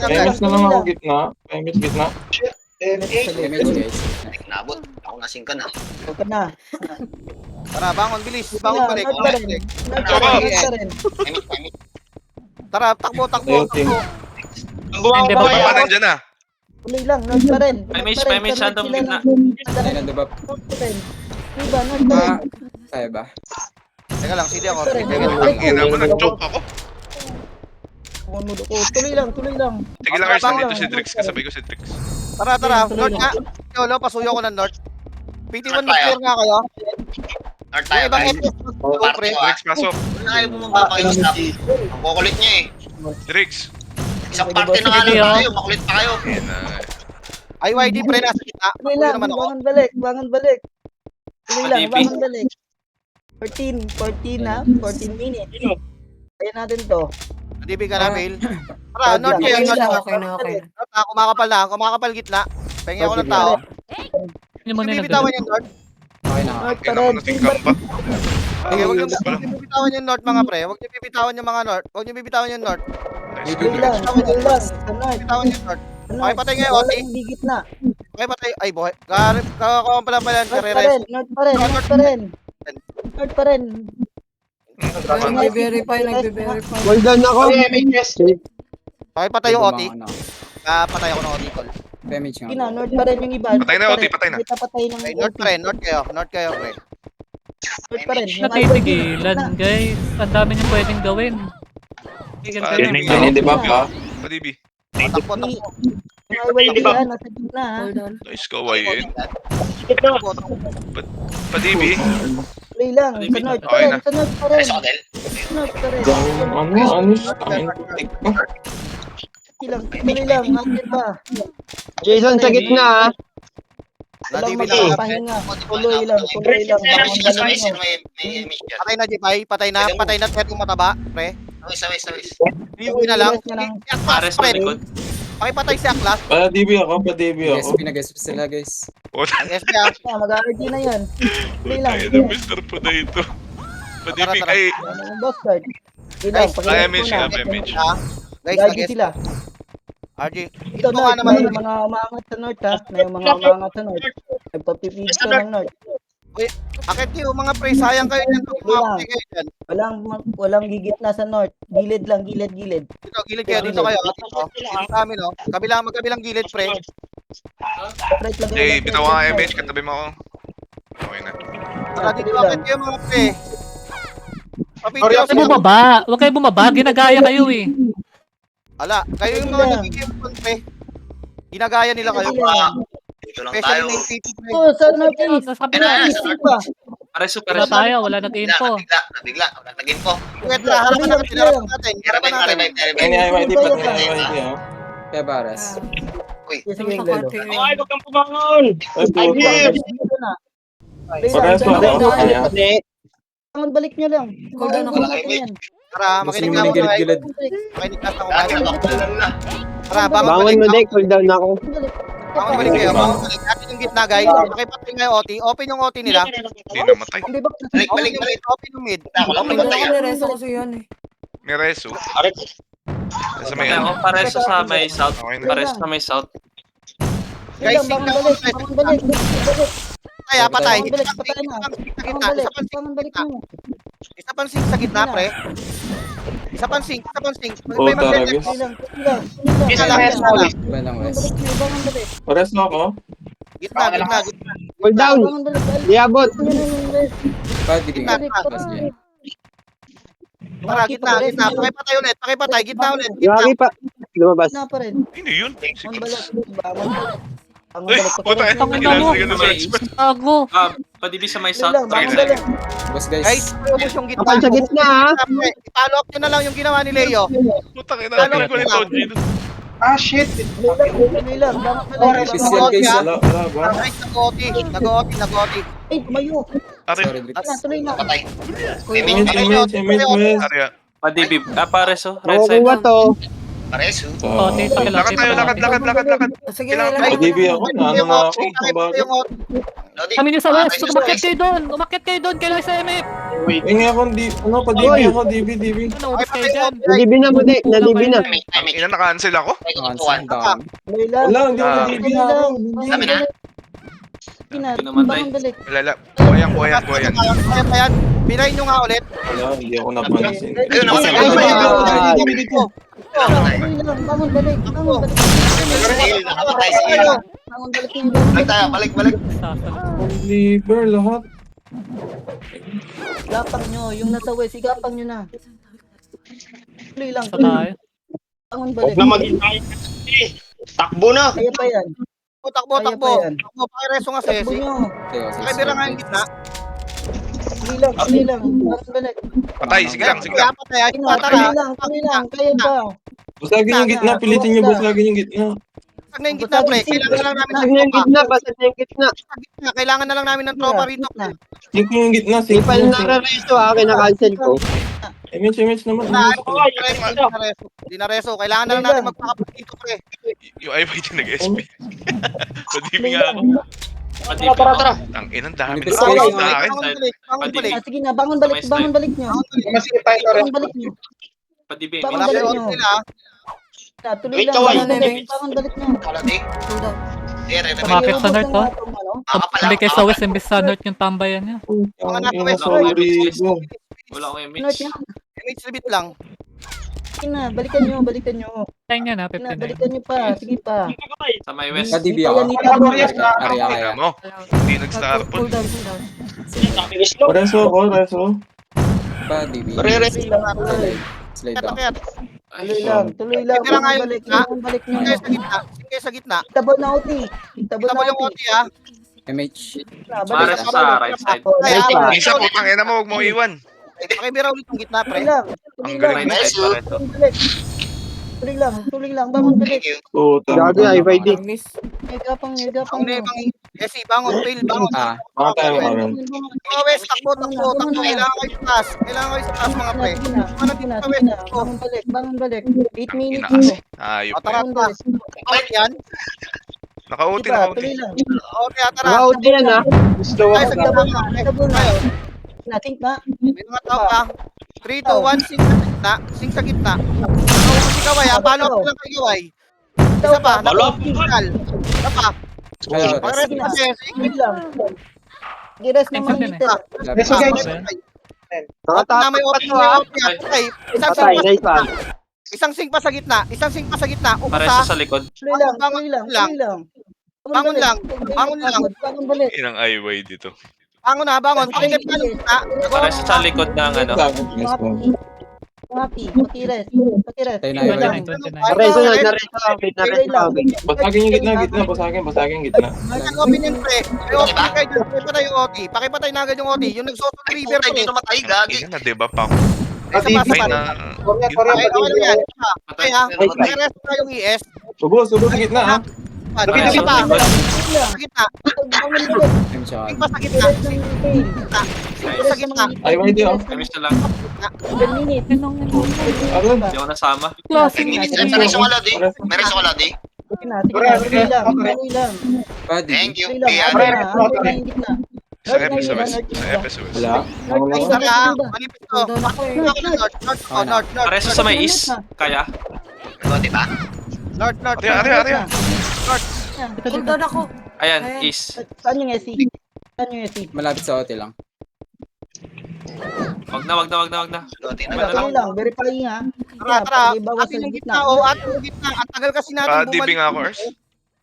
S12: MS na lang ako gitna. MS gitna.
S9: MH guys.
S7: Nabot. Ako nasing ka na.
S1: Huwag ka na.
S6: Tara, bangon, bilis. Bangon balik.
S1: North pa rin. North pa rin.
S6: Tara, takbo.
S8: Hindi ba
S10: Okay,
S8: pa?
S10: pa nandyan na.
S1: Tuloy lang. North pa rin.
S5: May miss, random gitna.
S9: Ayun, nandun ba?
S1: North pa rin. Diba, north pa rin.
S9: Kaya ba?
S6: Teka lang, CD ako.
S10: Ang ina mo, nag-choke ako.
S1: Tuloy lang.
S10: Sige lang, Ars, nandito si Drix. Kasabay ko si Drix.
S6: Tara. North nga. Yolo, pasuyo ko ng north. PT1, mag-clear nga kayo.
S7: North
S6: Yung
S7: tayo,
S6: ibang
S7: guys.
S6: FS, go pre.
S10: Drix, pasok.
S7: Huwag na kayo bumaba pakistop. Ang kukulit niya eh.
S10: Drix.
S7: Isang parte na nga lang tayo. Makulit pa kayo.
S10: Ayan na.
S6: IYD pre, nasa gitna.
S1: Tuloy
S6: Patuloy
S1: lang.
S6: naman ako.
S1: Bangon balik. Tuloy lang.
S5: DP.
S1: Bangon balik. 14 na. 14 minutes. Kaya natin to.
S6: DB ka na, Bill. Tara, north kayo.
S2: Okay na.
S6: North na, kumakapal gitna. Pengi ako ng tao.
S8: Hindi mo
S6: Huwag
S8: na
S6: niyo bibitawan yung north.
S9: Okay na.
S1: North pa
S10: Kaya naman
S1: rin.
S10: nating kamba.
S6: Okay, huwag niyo bibitawan yung north mga pre. Huwag niyo bibitawan yung mga north. Huwag niyo bibitawan yung north.
S10: Nice.
S1: Tuloy lang. Sa north.
S6: Bibitawan yung north.
S1: Sa
S6: Okay, patay ngayon,
S1: Wala
S6: Oti.
S1: yung digit na.
S6: Okay, patay. Ay, buhay. Kakakuha pala yan.
S1: North pa rin.
S2: Nagbe-verify.
S3: Cooldown ako.
S4: Okay, may quest.
S6: Pakipatay yung OT.
S9: Ano,
S6: Patay ako ng OT, tol.
S9: damage nga.
S1: Sige na, North pa rin yung iba.
S10: Patay na, OT, patay na.
S1: Kita patay ng
S6: Okay, north pa rin. North kayo, pre.
S1: North pa rin.
S8: Natitigilan, guys. Ang dami niyong pwedeng gawin. Tigil kayo.
S12: Yan yung debuff ha.
S10: Padibi.
S6: Takbo.
S1: Yung IYD yan, nasa gitna ha.
S10: Nice kawain.
S6: Takbo.
S10: Padibi.
S1: Play lang, sa North pa
S10: Okay
S1: rin,
S10: na.
S1: sa North pa rin.
S7: Nice, Odel.
S1: Sa North pa rin. Tuloy lang, hangin pa.
S3: Jason sa gitna ha.
S1: Walang
S6: Nadibi lang.
S1: magpapahinga. Tuloy lang. Bangon
S7: Sa
S1: galing
S7: Wise,
S1: mo.
S7: may mission.
S6: Patay na, Jipay. Patay na. Thread yung mataba, pre.
S7: Sa Wise.
S6: Yung na lang.
S1: Iwas niya lang.
S6: Si Aklas, pre. Pakipatay si Aklas.
S12: Pa-DB ako, pa-DB ako.
S9: SP nag-SP sila guys.
S6: Yes, kaya.
S1: Mag-RD na yan. Tuloy lang.
S10: Kaya na Mr. Puda ito. Padibi
S6: Tara.
S10: kay...
S1: Boss card. Tuloy lang,
S6: Guys,
S1: pakilala
S10: MH
S1: ko na.
S10: ka, MH.
S6: Guys,
S1: Lagi
S6: nag-guess.
S1: sila.
S6: RG.
S1: Ito
S6: Ito nga
S1: na,
S6: naman.
S1: may mga umaangat sa North ha. May mga umaangat sa North. Nagpapipid ka ng North.
S6: Akit yung mga pre. Sayang kayo dyan. Mga kayo dyan.
S1: Walang gigit na sa North. Gilid lang, gilid.
S6: Dito, gilid kayo. Dito kayo. Dito kami, no? Magkabilang gilid, pre.
S1: Right lang
S10: Jay,
S1: yun.
S10: bitaw ka MH, katabi mo ako. Okay na.
S6: Tara, dito akit kayo mga pre. Papityo
S8: Huwag kayo bumaba. Huwag kayo bumaba. Ginagaya kayo eh.
S6: Ala, kayo yung mga nagiging pre. Ginagaya nila kayo.
S7: Dito lang
S6: Especially
S7: tayo.
S6: na yung TP, pre.
S1: Oh, sa North East.
S8: Sa kabila.
S1: East pa.
S8: Wala tayo. Wala nag-info.
S7: Nabigla. Nag-info.
S6: Wait lang, harapan natin. Harapan natin.
S7: Revive.
S12: Any IYD, pati IYD ha.
S9: Kaya Baras.
S1: Sige, Lalo.
S12: Ay, puto.
S1: Dito na.
S12: Parehas pa ako. Kaya.
S1: Bangon balik nyo lang.
S2: Cooldown ako.
S6: Tara,
S9: Gusto
S6: makinig
S9: nyo
S6: na ako.
S9: manigilid-gilid.
S6: Makinig na ako.
S7: na.
S6: Tara,
S3: Bangon
S6: balik.
S3: mo din, cooldown ako.
S6: Bangon balik kayo. Bangon balik. Natin yung gitna, guys. Pakipatay nga yung OT. Open yung OT nila.
S10: Hindi namatay.
S1: Hindi ba?
S7: Balik.
S6: Open yung mid.
S7: Ako lang
S2: Cooldown
S7: namatay.
S2: ako. Nireso kasi yan eh.
S10: May reso. Sa may ano.
S1: Pareso sa may
S10: south. Okay na.
S1: Pareso sa
S12: may south.
S6: Guys,
S1: Bangon balik.
S6: Kaya patay.
S1: Bangon balik. Patay na. Bangon balik mo.
S6: Isa pang sink sa gitna, pre. Isa pang sink.
S12: Oh,
S6: May
S12: taragis.
S6: Isa lang.
S9: Walang west.
S1: Bangon balik.
S12: Parehas na ako.
S6: Gitna.
S3: Cooldown.
S1: Bangon balik.
S3: Diabot.
S9: Pa-DB nga.
S1: Balik.
S9: Pas niya.
S6: Tara, gitna. Pakipatay ulit. Gitna ulit.
S3: Yari pa. Lumabas.
S1: Na pa rin.
S10: Hindi yun.
S1: Bangon balik. Bangon balik. Bangon
S10: Uy,
S1: balik.
S10: puta.
S8: Tangina mo.
S10: Kailangan sa expert.
S8: Tago.
S7: Padibi sa may
S1: Bangon balik.
S9: Boss
S6: Guys,
S9: guys.
S6: ubos yung gitna.
S3: Ako sa gitna ha.
S6: I-follow up nyo na lang yung ginawa ni Leo.
S10: Puta ka na. Ko nito, Gino.
S4: Ah, shit.
S1: Tuloy lang. Bangon balik.
S9: Official guys.
S12: Wala ba?
S6: Guys, nag-OT.
S1: Ay, tumayo.
S10: Atin.
S9: Sorry, Drix.
S1: Tuloy na.
S7: Patay.
S12: Image west.
S10: Arya.
S7: Padibi. Pareso.
S3: Makukuha to.
S7: Pareso.
S8: Ote,
S10: Lakad tayo. Lakad.
S2: Sige,
S10: Kailangan
S2: like.
S12: Pa-DB ako. Ano na ako. Bago.
S8: Kami nyo sa west. Umakit kayo doon. Kailangan sa MF.
S12: Hingi ako, pa-DB ako. DB.
S8: Ano, ubos kayo dyan.
S3: Nadibi na mo din. Nadibi na.
S10: Ang ina, naka-cancel ako.
S9: Cancel down.
S1: Tuloy lang.
S12: Wala, hindi ako DB
S1: Tuloy
S12: ako.
S1: lang.
S7: Dami na.
S1: Bangon balik.
S10: Lala. Buhayan.
S6: Kaya pa yan. Pinayin nyo nga ulit.
S12: Wala, hindi ako napansin.
S7: Ayun, namatay.
S1: Tuloy lang. Bangon balik.
S7: Nakapatay si Ila.
S1: Bangon balik nyo.
S7: Balik tayo. Balik.
S12: Liver lahat.
S1: Gapang nyo. Yung nasa west, igapang nyo na. Tuloy lang.
S8: Sa tayo.
S1: Bangon balik.
S4: Takbo na.
S1: Kaya pa yan.
S6: Takbo.
S1: Kaya pa yan.
S6: Pakireso nga sesi.
S1: Takbo nyo.
S6: Pakibira nga yung gitna.
S1: Tuloy lang. Bangon balik.
S10: Patay. Sige lang.
S6: Kaya patay. Ay,
S1: Tuloy lang. Kaya ba?
S12: Basagin yung gitna, pilitin nyo basagin yung gitna.
S6: Pag na yung gitna, pre. Kailangan na lang namin
S3: Basag
S6: ng
S3: na yung
S6: tropa.
S3: gitna. Basag na yung gitna.
S6: Kailangan na lang namin ng tropa rito.
S12: Sink nyo yung gitna,
S3: Di
S12: sink
S3: pa
S12: nyo.
S3: nararesto ha. Kina-cancel ko.
S12: Image naman.
S6: Dinareso. Kailangan na lang natin magpakapag dito, pre.
S10: Yung IYD nag-SP. Padibi nga ako.
S4: Tara.
S10: Ang ina, dami
S9: Manifest
S10: na.
S9: guys,
S10: Sa akin.
S6: Bangon balik.
S1: Sige na. Bangon balik nyo.
S4: Masipit tayo.
S1: Bangon balik nyo.
S7: Padibi.
S1: Bangon
S6: Wala
S1: balik
S6: kayo
S1: nyo.
S6: nila.
S1: Tuloy
S4: Wait,
S1: lang.
S4: kaway.
S1: Bangon balik nyo.
S7: Kalating.
S2: Cooldown.
S8: Umakit sa north, oh.
S7: Makapala.
S8: Hindi kayo sa west, imbis sa north yung tambayan niya.
S6: Mga nasa
S12: Yung
S6: west.
S12: sorry, Rigo.
S5: Wala akong
S1: North
S5: image.
S1: nga.
S6: Image limit lang.
S1: Sige na, balikan nyo.
S8: Time niya na,
S1: Sige na,
S8: 59.
S1: balikan nyo pa. Sige pa.
S5: Sa may west.
S9: Ka-DB
S1: Di pa
S9: ako.
S1: yan itabo.
S9: Area kaya.
S10: Tingnan mo. Hindi nag-start.
S2: Cool down, cool down.
S12: Reso ako, reso.
S9: Pa, DB.
S1: Tuloy lang, tuloy.
S9: Slide
S6: Kaya
S9: down.
S6: kaya.
S1: Tuloy lang.
S6: Tira nga yung
S1: Balik
S6: gitna.
S1: nyo, balik nyo.
S6: Singkay sa gitna. Singkay sa gitna.
S1: Itabon na OT. Itabon
S6: Kita
S1: na
S6: mo yung
S1: OT.
S6: OT ha.
S9: MH.
S5: Mares sa right side.
S6: Ay,
S10: Isa, putang ina mo, huwag mo iwan.
S6: Pakibira ulit yung gitna,
S1: Tuloy
S6: pre.
S1: lang.
S10: Ang
S1: Tuloy
S10: galing
S1: lang.
S10: na
S7: Nice,
S10: ito.
S7: oh.
S1: Tuloy lang. Bangon balik.
S7: Thank you.
S12: Putang.
S3: Gago, IYD.
S2: Miss.
S1: Ngagapang
S6: Bangon na yung Jesse, bangon, fail, bangon.
S9: Ah,
S12: Mga tayo maroon.
S6: Mga west, takbo. Kailangan kayo sa taas. Mga pre.
S1: Bangon balik. 8 minutes
S10: Ina kasi.
S1: mo.
S10: Ayop
S6: O,
S10: na
S6: tara,
S10: yan.
S1: Bangon balik.
S6: Okay yan.
S10: Naka-OT,
S1: Diba,
S10: naka-OT.
S1: tuloy lang.
S6: Okay, tara.
S3: Naka-OT yan ha. Gusto
S6: Ay, sa
S3: ako.
S6: gitna.
S1: Itabon na. Nating na.
S6: May mga tao ka. 3, 2, 1, sing sa gitna. Sing sa gitna. Ano si Kaway, ha? Follow up lang kay Kaway. Isa pa, naka-official. Isa pa.
S9: ayaw.
S6: Pag-rest na si Jesse.
S1: Tuloy lang. Giras naman
S8: Tingnan
S1: dito.
S6: Isa pa. Na may OP, may OP. Ay, isang
S3: Patay,
S6: sing
S3: nice
S6: pa.
S3: one.
S6: Isang sing pa sa gitna. Isang sing pa sa gitna.
S5: Pares
S6: Umusa.
S5: sa likod.
S1: Tuloy lang. Tuloy lang.
S6: Bangon lang. Bangon lang.
S1: Bangon balik.
S10: Inang IY dito.
S6: Bangon na, bangon. Pakinggan ka ng gitna.
S5: Pares sa likod ng ano.
S12: Nice one.
S1: Happy. Patires.
S9: Tayo na,
S1: Tuloy lang.
S8: 29.
S3: Nareso na, nareso ako.
S1: Tuloy lang.
S12: Basagin yung gitna, basagin gitna.
S6: May opinion pre. May OP kayo dyan. Pakipatay yung OT. Pakipatay na agad yung OT. Yung nagsosul
S7: Ay,
S6: river
S7: puta,
S6: pre.
S7: hindi tumatay, gagi.
S10: Ina na, diba pa ako?
S6: Isa pa, isa
S10: Ay
S6: pa.
S10: na.
S6: Ay, okay lang yan. Okay ha. May rest na yung ES.
S12: Subos sa gitna ha.
S5: Pares
S6: Isa
S5: sa
S6: pa.
S5: likod.
S6: Sa gitna.
S1: Bangon balik.
S9: Time siya.
S6: Sing pa sa gitna. Sing sa gitna.
S12: IYD oh.
S5: Image na lang.
S1: 10 minutes.
S12: Aron.
S5: Hindi ako nasama.
S7: Ay, meron sa Lodi. Meron sa Lodi.
S1: Sige na. Tuloy lang.
S9: Pa, DB.
S7: Thank you.
S1: Tuloy lang.
S7: Kaya,
S1: Ano na yung gitna?
S10: Sa episode. Sa episode.
S12: Wala.
S6: Ay, isa ka. Manipis to.
S2: Cool down ako eh.
S6: North.
S5: Pares sa may east. Kaya.
S7: Lodi ba?
S6: North.
S10: Ariya.
S2: Cool down ako.
S5: Ayan, east.
S1: Saan yung SC?
S9: Malapit sa OT lang.
S5: Wag na.
S7: Lodi na.
S1: Tuloy lang. Verifying ha.
S6: Tara.
S1: Pakibawas
S6: Atin
S1: sa
S6: yung
S1: gitna.
S6: gitna. O, atin yung gitna. Ang tagal kasi natin
S10: Pa-DB nga ako, Ers.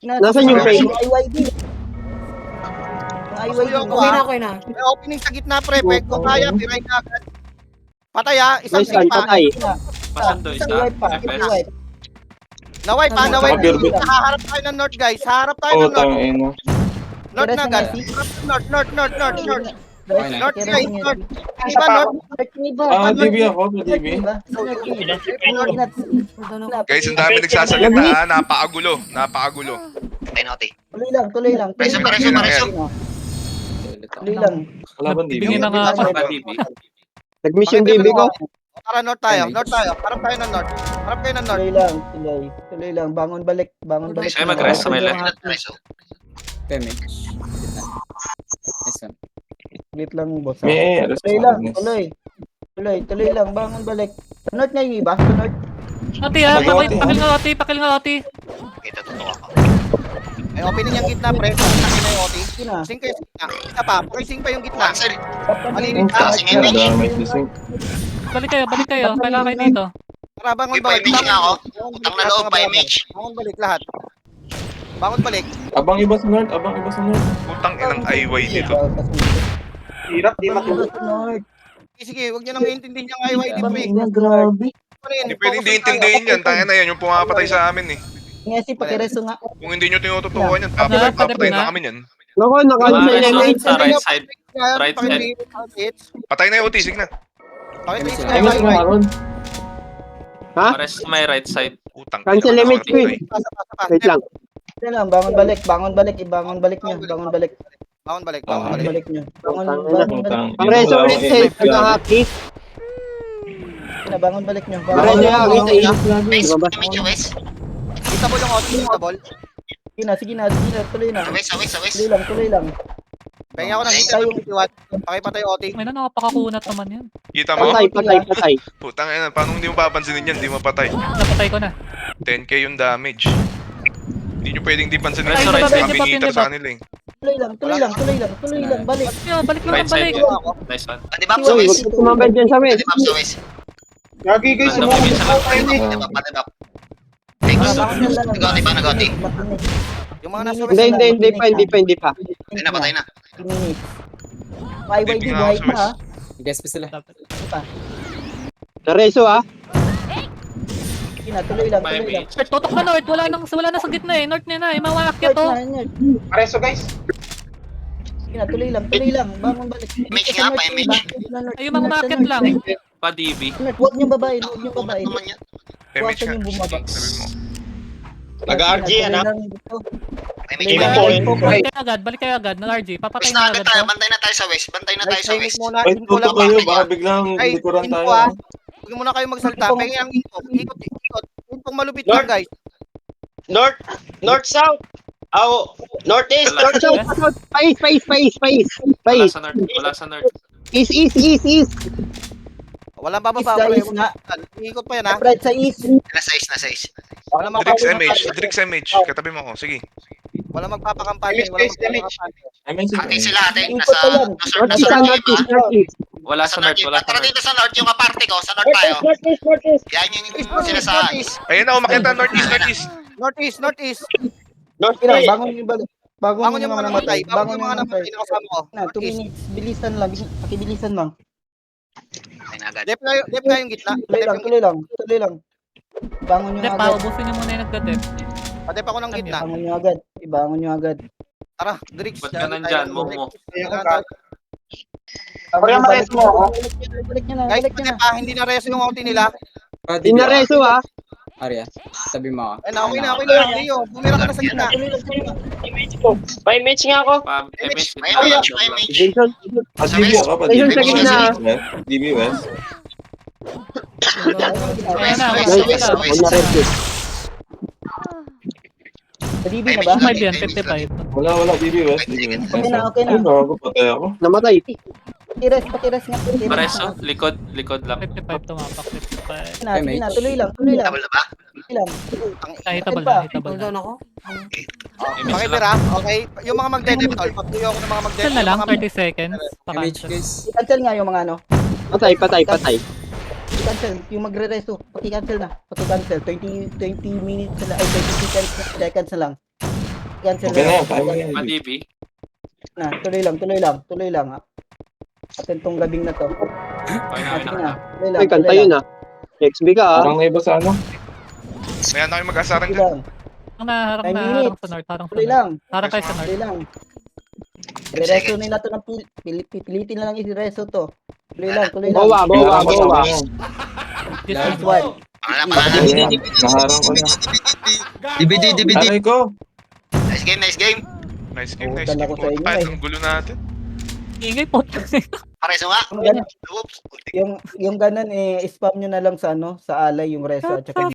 S3: Nasaan yung
S1: page?
S3: page?
S1: IYD. IYD.
S2: Okay na, okay na.
S6: May opening sa gitna, pre. Kung kaya, piray na agad. Patay ha. Isang
S3: Nice one,
S6: sing pa.
S3: patay.
S5: Pasundo isa.
S1: Wipe pa.
S5: FS.
S1: Wipe.
S6: Naway pa.
S12: Nakabirbit.
S6: Haharap tayo ng north, guys. Haharap tayo
S12: Oh,
S6: ng north.
S12: tangin na.
S6: North na agad. North. North, guys. North. Iba, north.
S12: DB ako, DB.
S2: Cool down ako.
S10: Guys, ang dami nagsasalita ha. Napakagulo.
S7: Patay na, Oti.
S1: Tuloy lang.
S7: Pareso.
S1: Tuloy lang.
S12: Kalaban DB.
S8: Bigyan na nga ako.
S5: Pa-DB.
S3: Nag-mission DB ko.
S6: Tara, north tayo. Harap tayo ng north. Harap kayo ng north.
S1: Tuloy lang. Bangon balik.
S5: Siya mag-rest sa may left.
S7: Pareso.
S9: MH. Gitna. Nice one.
S1: Wait lang, boss.
S12: May
S1: Tuloy lang. Tuloy lang. Bangon balik. Sa north nga yung iba. Sa north.
S8: Ati ha, pakil nga ati.
S7: Kita totoo ako.
S6: May opening yung gitna, pre. Sakin na yung OT.
S1: Sina.
S6: Sing kayo sa gitna. Isa pa. Pakising pa yung gitna.
S7: Cancel.
S6: Malinis
S7: Ah,
S6: ka.
S7: sige, Mitch.
S12: Damage the sink.
S8: Balik kayo. Kailangan kayo dito.
S6: Tara, bangon
S7: May pa-image nga ako.
S6: Bangon
S7: Utang na loob, pa-image.
S6: Bangon balik lahat. Bangon balik.
S12: Abang iba sa north.
S10: Putang inang IY dito.
S3: Hirap, di matulog.
S1: North.
S6: Sige, huwag niyo nang iintindihin yung IYD, pre.
S1: Grabe.
S10: Hindi pwedeng di intindihin yan. Tanga na yan yung pumapatay sa amin eh.
S1: Nga si pakireso nga.
S10: Kung hindi nyo tinututukan yan, papatay na kami yan.
S3: Nako, naka-mission
S5: Pares
S3: MH.
S5: sa right side. Right side.
S10: Patay na yung OT, sige na.
S6: Pakising
S9: Ay,
S6: yung
S12: Ayos na
S6: IYD.
S12: Aaron.
S3: Ha?
S5: Pares sa may right side.
S10: Putang
S3: Cancel
S10: ina,
S3: image ko eh.
S10: nakakatay.
S3: Wait lang.
S1: Tuloy lang. Bangon balik nyo.
S6: Bangon balik.
S1: Bangon balik nyo. Bangon
S12: Putang.
S3: Pareso ulit eh. Pagkakaki.
S1: Bangon balik nyo.
S3: Pareso na ako sa iyo.
S7: Wes,
S3: Diba ba?
S7: image yung Wes.
S6: Isabol yung OT, isabol.
S1: Sige na. Tuloy na.
S7: Sa Wes.
S1: Tuloy lang.
S6: Pahinga ako ng hintay yung itiwat. Pakipatay OT.
S8: May na nakapakakunat naman yan.
S10: Kita mo?
S3: Patay.
S10: Putang ina, paano hindi mo papansinin yan? Hindi mo patay.
S8: Napatay ko na.
S10: 10k yung damage. Hindi nyo pwedeng di pansinin.
S5: Ay,
S10: Kasi
S5: right
S10: kami
S5: side.
S10: meter sa kanila eh.
S1: Tuloy lang. Balik.
S8: Yo, balik lang ng balik.
S5: Nice one.
S7: Adi Bab sa
S3: Uy,
S7: west.
S3: huwag ka tumambay dyan sa west.
S7: Adi Bab sa west.
S5: Gagi guys,
S7: Adi Bab. Thanks. Nagoti pa, nagoti.
S6: Yung mga nasa
S3: Hindi pa.
S7: Patay na, patay na.
S1: YYD, buhay pa ha.
S9: Guess pa sila.
S3: Nareso ha.
S1: Sige na, tuloy lang.
S8: North, totok na North. Wala na sa gitna eh. North niya na eh. Mawakit to.
S5: Pareso guys.
S1: Sige na, tuloy lang. Bangon balik.
S7: Image nga pa, image.
S8: Ay, yung mga market lang.
S5: Pa DB.
S1: Huwag niyong babae, huwag niyong babae.
S7: Naman yan.
S1: Huwag
S10: Image nga.
S1: kayong bumaba.
S10: Sabi mo.
S4: Nag-RG yan ha.
S7: Image
S4: Image
S7: nga.
S4: po.
S8: Balik kayo agad. Ng-RG. Papatay
S7: West
S8: na
S7: na
S8: agad
S7: agad tayo.
S8: to.
S7: Bantay na tayo sa west. Bantay na tayo sa
S6: Guys,
S7: west.
S6: muna,
S12: Ay,
S6: info lang
S12: tuto kayo,
S7: bakit
S12: baka
S7: yan?
S12: biglang
S6: Ay,
S12: likuran
S6: info
S12: tayo.
S6: ah. Huwag muna kayo magsalta. Pengi ang info. Ikot. Info malupit lang guys.
S4: North, south. Northeast,
S5: Wala.
S4: north, south.
S5: Wala sa north.
S3: East.
S6: Walang bababa.
S1: East nga.
S6: Ikot pa yan ha.
S1: Right sa east.
S7: Na size.
S6: Walang
S10: Drix MH. Katabi mo ako. Sige.
S6: Walang magpapakampanya. Walang magpapakampanya.
S12: I mean,
S7: Atin sila, atin.
S1: Input pa yan.
S7: Nasa north game ha.
S5: Wala sa north. Wala sa
S7: Tara
S5: north.
S7: dito sa north, yung kaparte ko. Sa north tayo. Yan yung sila sa east.
S10: Ayun na, umakit na northeast.
S6: Northeast.
S1: Sige lang, bangon yung balik.
S6: Bangon yung mga namatay. Bangon yung mga namatay na kasama ko.
S1: Na, 2 minutes. Bilisan lang. Pakibilisan lang.
S7: Ay na agad.
S6: Dep na yung gitna.
S1: Tuloy lang. Bangon nyo
S8: Dep,
S1: agad.
S8: paubusin niyo muna yung nagda-dep.
S6: Dep ako ng gitna.
S1: Bangon nyo agad.
S6: Tara, Drix.
S5: Ba't ka nandyan, Momo?
S1: Balik
S6: Guys,
S1: nyo na.
S6: Dep hindi na reso yung outing nila.
S3: Inareso ha.
S9: Arya, tabi mo ako.
S6: Ay, okay na. Rio, bumira ka na sa gitna.
S4: Pa-image nga ako.
S5: MH.
S7: May image.
S3: Jason.
S12: DB ako pa.
S3: Ayun, sa gitna.
S12: DB West.
S8: Ayan na,
S7: West.
S3: Nareso.
S1: Sa DB na ba?
S8: 55 yan, 55.
S12: Wala, DB West.
S1: Okay na.
S12: Ay, bago patay ako.
S3: Namatay.
S1: Pakiras nga.
S5: Pareso. Likod lang.
S8: 55 tumapak, 55.
S1: Sige na, tuloy lang.
S7: Double na ba?
S8: Hitable na.
S2: Down ako.
S5: Image
S6: Okay,
S5: lang.
S6: Pera. Okay. Yung mga magdedep tol. Pagtuyo ako ng mga magdedep.
S8: Cancel na lang,
S6: yung mga-
S8: 30 seconds.
S9: MH
S8: Pa-cancel.
S9: guys.
S1: Cancel nga yung mga ano.
S3: Patay.
S1: Cancel. Yung magre-resto. Paki-cancel na. Paki-cancel. 20 minutes na. Ay, 20 seconds na lang. Cancel
S12: Okay na yan,
S1: na.
S12: kaya mo yan.
S5: Pa DB.
S1: Tuloy lang. Atin tong gabing na to.
S5: Okay na.
S1: Sige na. Tuloy lang.
S3: Ay, kanta yun ha. XB ka ha.
S12: Parang naiba sa ano?
S10: May ano kayo mag-asaran
S1: Tuloy
S10: dyan.
S1: lang.
S8: Harang
S1: 9
S8: na,
S1: minutes.
S8: harang sa north, harang sa
S1: Tuloy
S8: north.
S1: lang.
S8: Harang kayo sa north.
S1: Tuloy lang. Re-resto nila to ng pilitin na lang i-resto to. Tuloy lang.
S3: Bawa.
S8: This is
S1: one.
S7: Pangalan.
S12: Naharang ko na.
S7: DVD.
S12: Aray ko.
S7: Nice game.
S10: Nice game.
S1: Dala ko sa inyo,
S10: Kahit
S1: eh.
S10: ang gulo natin.
S8: ingay po.
S7: Pareso nga.
S1: Yung ganun,
S7: Oops.
S1: yung ganun spam nyo na lang sa alay yung resto at saka